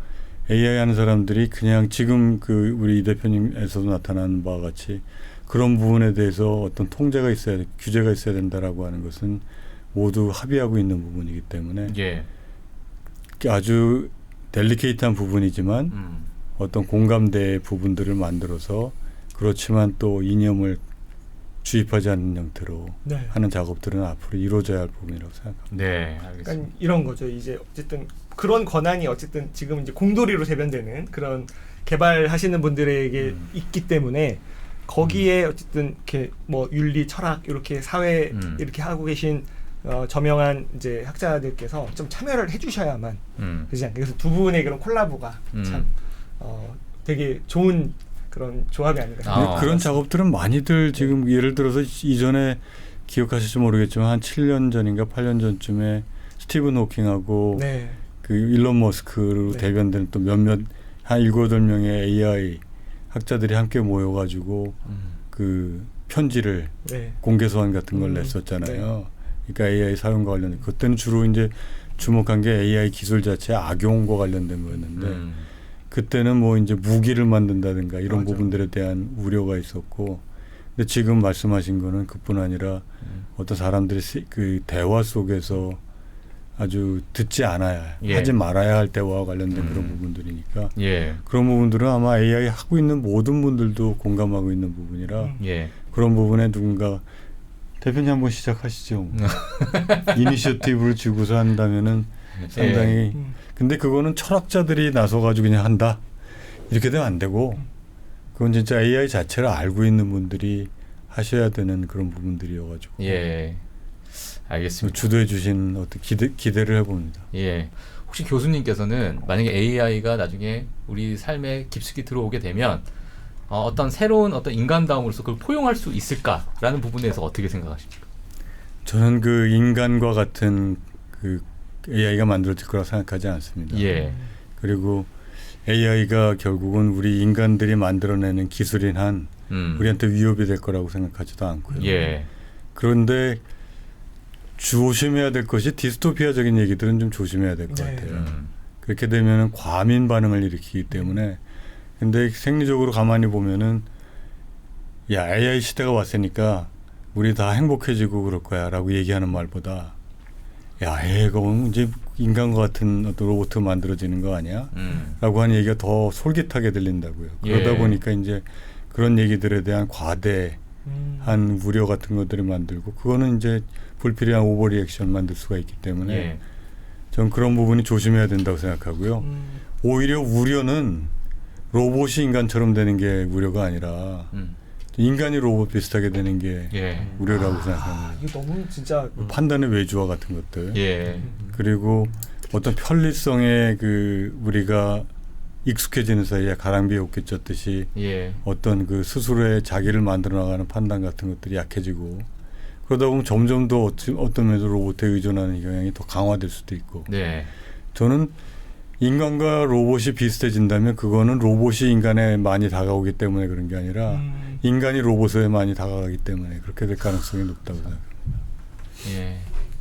AI 하는 사람들이 그냥 지금 그 우리 이 대표님에서도 나타나는 바와 같이 그런 부분에 대해서 어떤 통제가 있어야 규제가 있어야 된다라고 하는 것은 모두 합의하고 있는 부분이기 때문에 아주 델리케이트한 부분이지만 어떤 공감대 부분들을 만들어서 그렇지만 또 이념을 주입하지 않는 형태로 하는 작업들은 앞으로 이루어져야 할 부분이라고 생각합니다. 네, 알겠습니다. 그러니까 이런 거죠. 이제 어쨌든 그런 권한이 어쨌든 지금 이제 공도리로 대변되는 그런 개발하시는 분들에게 있기 때문에 거기에 어쨌든 이렇게 뭐 윤리, 철학 이렇게 사회 이렇게 하고 계신 저명한 이제 학자들께서 좀 참여를 해주셔야만 그렇지 않게 그래서 두 분의 그런 콜라보가 참 되게 좋은 그런 조합이 아닌가. 그런 작업들은 많이들 지금 예를 들어서 이전에 기억하실지 모르겠지만 한 7년 전인가 8년 전쯤에 스티븐 호킹하고 네. 그 일론 머스크로 네. 대변되는 또 몇몇 한 7, 8명의 AI 학자들이 함께 모여가지고 그 편지를 네. 공개 소환 같은 걸 냈었잖아요. 네. 그러니까 AI 사용과 관련된 그때는 주로 이제 주목한 게 AI 기술 자체의 악용과 관련된 거였는데 그때는 뭐 이제 무기를 만든다든가 이런 맞아. 부분들에 대한 우려가 있었고 근데 지금 말씀하신 거는 그뿐 아니라 어떤 사람들이 그 대화 속에서 아주 듣지 않아야 예. 하지 말아야 할 대화와 관련된 그런 부분들이니까 예. 그런 부분들은 아마 AI 하고 있는 모든 분들도 공감하고 있는 부분이라 예. 그런 부분에 누군가 대표님 한번 시작하시죠. 이니셔티브를 쥐고서 한다면은 상당히 근데 그거는 철학자들이 나서가지고 그냥 한다 이렇게 되면 안 되고 그건 진짜 AI 자체를 알고 있는 분들이 하셔야 되는 그런 부분들이어가지고 예. 알겠습니다. 주도해 주신 어떤 기대를 해봅니다. 예. 혹시 교수님께서는 만약에 AI가 나중에 우리 삶에 깊숙이 들어오게 되면 어떤 새로운 어떤 인간다움으로서 그걸 포용할 수 있을까라는 부분에서 어떻게 생각하십니까? 저는 그 인간과 같은 그 AI가 만들어질 거라고 생각하지 않습니다. 예. 그리고 AI가 결국은 우리 인간들이 만들어내는 기술인 한 우리한테 위협이 될 거라고 생각하지도 않고요. 예. 그런데 조심해야 될 것이 디스토피아적인 얘기들은 좀 조심해야 될 것 네. 같아요. 그렇게 되면은 과민 반응을 일으키기 때문에 근데 생리적으로 가만히 보면은 야 AI 시대가 왔으니까 우리 다 행복해지고 그럴 거야 라고 얘기하는 말보다 야 AI가 이제 인간과 같은 어떤 로봇 만들어지는 거 아니야? 라고 하는 얘기가 더 솔깃하게 들린다고요. 그러다 예. 보니까 이제 그런 얘기들에 대한 과대한 우려 같은 것들을 만들고 그거는 이제 불필요한 오버리액션 만들 수가 있기 때문에 예. 전 그런 부분이 조심해야 된다고 생각하고요. 오히려 우려는 로봇이 인간처럼 되는 게 우려가 아니라 인간이 로봇 비슷하게 되는 게 예. 우려라고 생각합니다. 이거 너무 진짜 판단의 외주화 같은 것들 예. 그리고 어떤 편리성에 그 우리가 익숙해지는 사이에 가랑비에 옷깃 젖듯이 예. 어떤 그 스스로의 자기를 만들어 나가는 판단 같은 것들이 약해지고 그러다 보면 점점 더 어떤 면에서 로봇에 의존하는 경향이 더 강화될 수도 있고 네. 저는 인간과 로봇이 비슷해진다면 그거는 로봇이 인간에 많이 다가오기 때문에 그런 게 아니라 인간이 로봇에 많이 다가가기 때문에 그렇게 될 가능성이 높다고 생각합니다. 예.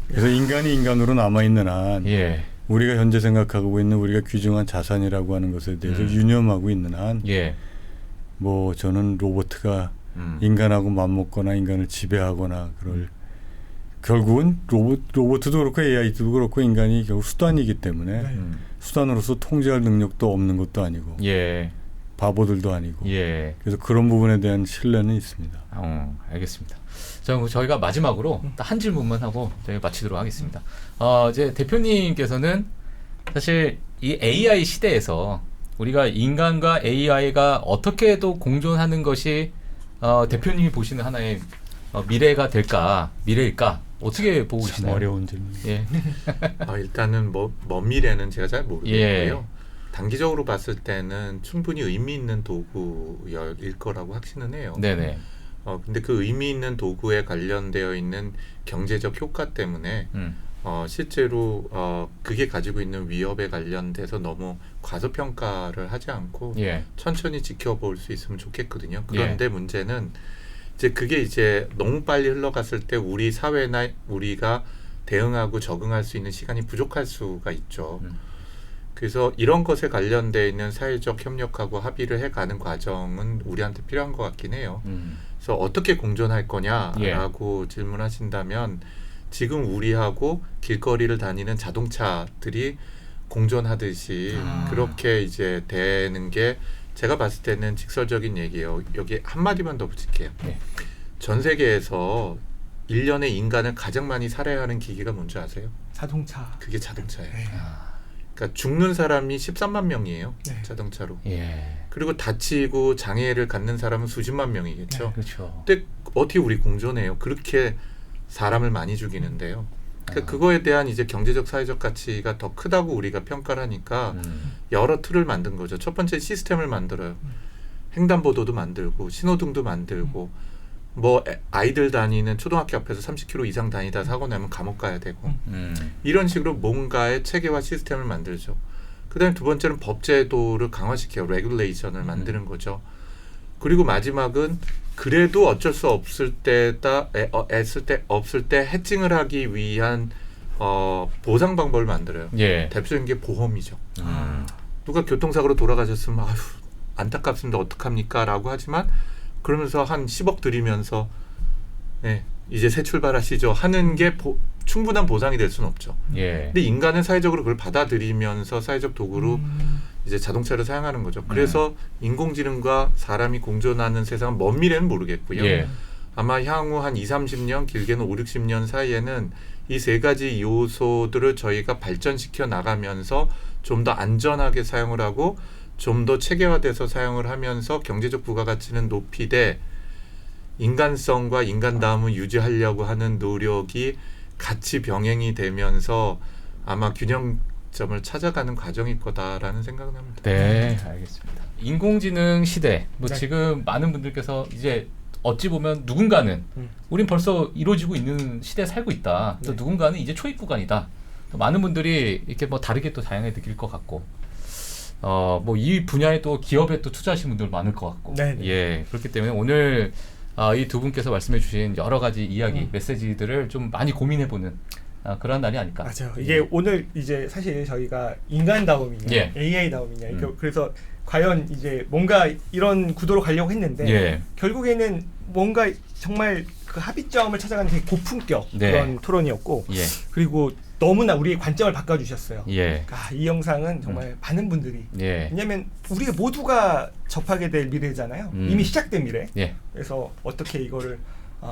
그래서 인간이 인간으로 남아있는 한 예. 우리가 현재 생각하고 있는 우리가 귀중한 자산이라고 하는 것에 대해서 유념하고 있는 한 예. 뭐 저는 로봇가 인간하고 맞먹거나 인간을 지배하거나 그럴 결국은 로봇도 그렇고 AI도 그렇고 인간이 결국 수단이기 때문에 수단으로서 통제할 능력도 없는 것도 아니고 예. 바보들도 아니고 예. 그래서 그런 부분에 대한 신뢰는 있습니다. 알겠습니다. 저희가 마지막으로 딱 한 질문만 하고 저희 마치도록 하겠습니다. 이제 대표님께서는 사실 이 AI 시대에서 우리가 인간과 AI가 어떻게 또 공존하는 것이 대표님이 보시는 하나의 미래일까? 어떻게 보고 참 계시나요? 어려운 질문. 예. 일단은 먼 미래는 제가 잘 모르겠고요. 예. 단기적으로 봤을 때는 충분히 의미 있는 도구일 거라고 확신은 해요. 네네. 근데 그 의미 있는 도구에 관련되어 있는 경제적 효과 때문에 실제로 그게 가지고 있는 위협에 관련돼서 너무 과소평가를 하지 않고 예. 천천히 지켜볼 수 있으면 좋겠거든요. 그런데 문제는 이제 그게 이제 너무 빨리 흘러갔을 때 우리 사회나 우리가 대응하고 적응할 수 있는 시간이 부족할 수가 있죠. 그래서 이런 것에 관련되어 있는 사회적 협력하고 합의를 해가는 과정은 우리한테 필요한 것 같긴 해요. 그래서 어떻게 공존할 거냐라고 질문하신다면 지금 우리하고 길거리를 다니는 자동차들이 공존하듯이 그렇게 이제 되는 게 제가 봤을 때는 직설적인 얘기예요. 여기 한마디만 더 붙일게요. 네. 전 세계에서 1년에 인간을 가장 많이 살해하는 기기가 뭔지 아세요? 자동차. 그게 자동차예요. 네. 그러니까 죽는 사람이 13만 명이에요. 네. 자동차로. 예. 그리고 다치고 장애를 갖는 사람은 수십만 명이겠죠. 그렇죠. 근데 어떻게 우리 공존해요? 그렇게 사람을 많이 죽이는데요. 그러니까 그거에 대한 이제 경제적 사회적 가치가 더 크다고 우리가 평가를 하니까 여러 틀을 만든 거죠. 첫 번째 시스템을 만들어요. 횡단보도도 만들고 신호등도 만들고 뭐 아이들 다니는 초등학교 앞에서 30km 이상 다니다 사고 나면 감옥 가야 되고 이런 식으로 뭔가의 체계화 시스템을 만들죠. 그다음에 두 번째는 법제도를 강화시켜요. 레귤레이션을 만드는 거죠. 그리고 마지막은 그래도 어쩔 수 없을 때다 없을 때 해칭을 하기 위한 보상 방법을 만들어요. 예. 대표적인 게 보험이죠. 누가 교통사고로 돌아가셨으면 아휴 안타깝습니다. 어떡합니까? 라고 하지만 그러면서 한 10억 들이면서 네, 이제 새 출발하시죠 하는 게 충분한 보상이 될 수는 없죠. 예. 근데 인간은 사회적으로 그걸 받아들이면서 사회적 도구로 이제 자동차를 사용하는 거죠. 그래서 인공지능과 사람이 공존하는 세상은 먼 미래는 모르겠고요. 예. 아마 향후 한 20-30년 길게는 5-60년 사이에는 이 세 가지 요소들을 저희가 발전시켜 나가면서 좀 더 안전하게 사용을 하고 좀 더 체계화돼서 사용을 하면서 경제적 부가가치는 높이되 인간성과 인간다움을 유지하려고 하는 노력이 같이 병행이 되면서 아마 균형점을 찾아가는 과정일 거다라는 생각을 합니다. 네, 알겠습니다. 인공지능 시대, 뭐 네. 지금 많은 분들께서 이제 어찌 보면 누군가는 우린 벌써 이루어지고 있는 시대에 살고 있다. 또 네. 누군가는 이제 초입 구간이다. 또 많은 분들이 이렇게 뭐 다르게 또 다양하게 느낄 것 같고, 뭐 이 분야에 또 기업에 또 투자하시는 분들 많을 것 같고, 네네. 예, 그렇기 때문에 오늘 이 두 분께서 말씀해주신 여러 가지 이야기, 메시지들을 좀 많이 고민해보는 그런 날이 아닐까. 맞아요. 이게 오늘 이제 사실 저희가 인간다움이냐, 예. AI다움이냐, 그래서 과연 이제 뭔가 이런 구도로 가려고 했는데 예. 결국에는 뭔가 정말 그 합의점을 찾아가는 되게 고품격 네. 그런 토론이었고, 예, 그리고 너무나 우리의 관점을 바꿔주셨어요. 예, 이 영상은 정말 많은 분들이 예, 왜냐하면 우리 모두가 접하게 될 미래잖아요. 이미 시작된 미래. 예, 그래서 어떻게 이거를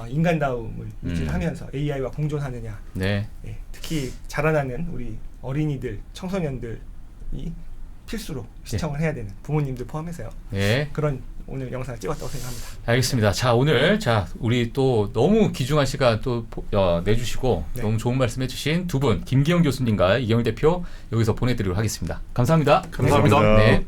인간다움을 유지하면서 AI와 공존하느냐. 네. 예, 특히 자라나는 우리 어린이들, 청소년들이 필수로 시청을 해야 되는 부모님들 포함해서요. 예. 그런 오늘 영상을 찍었다고 생각합니다. 알겠습니다. 자, 오늘 우리 또 너무 귀중한 시간 또 내주시고 네. 너무 좋은 말씀해주신 두 분, 김기영 교수님과 이경일 대표 여기서 보내드리도록 하겠습니다. 감사합니다. 감사합니다. 감사합니다. 네.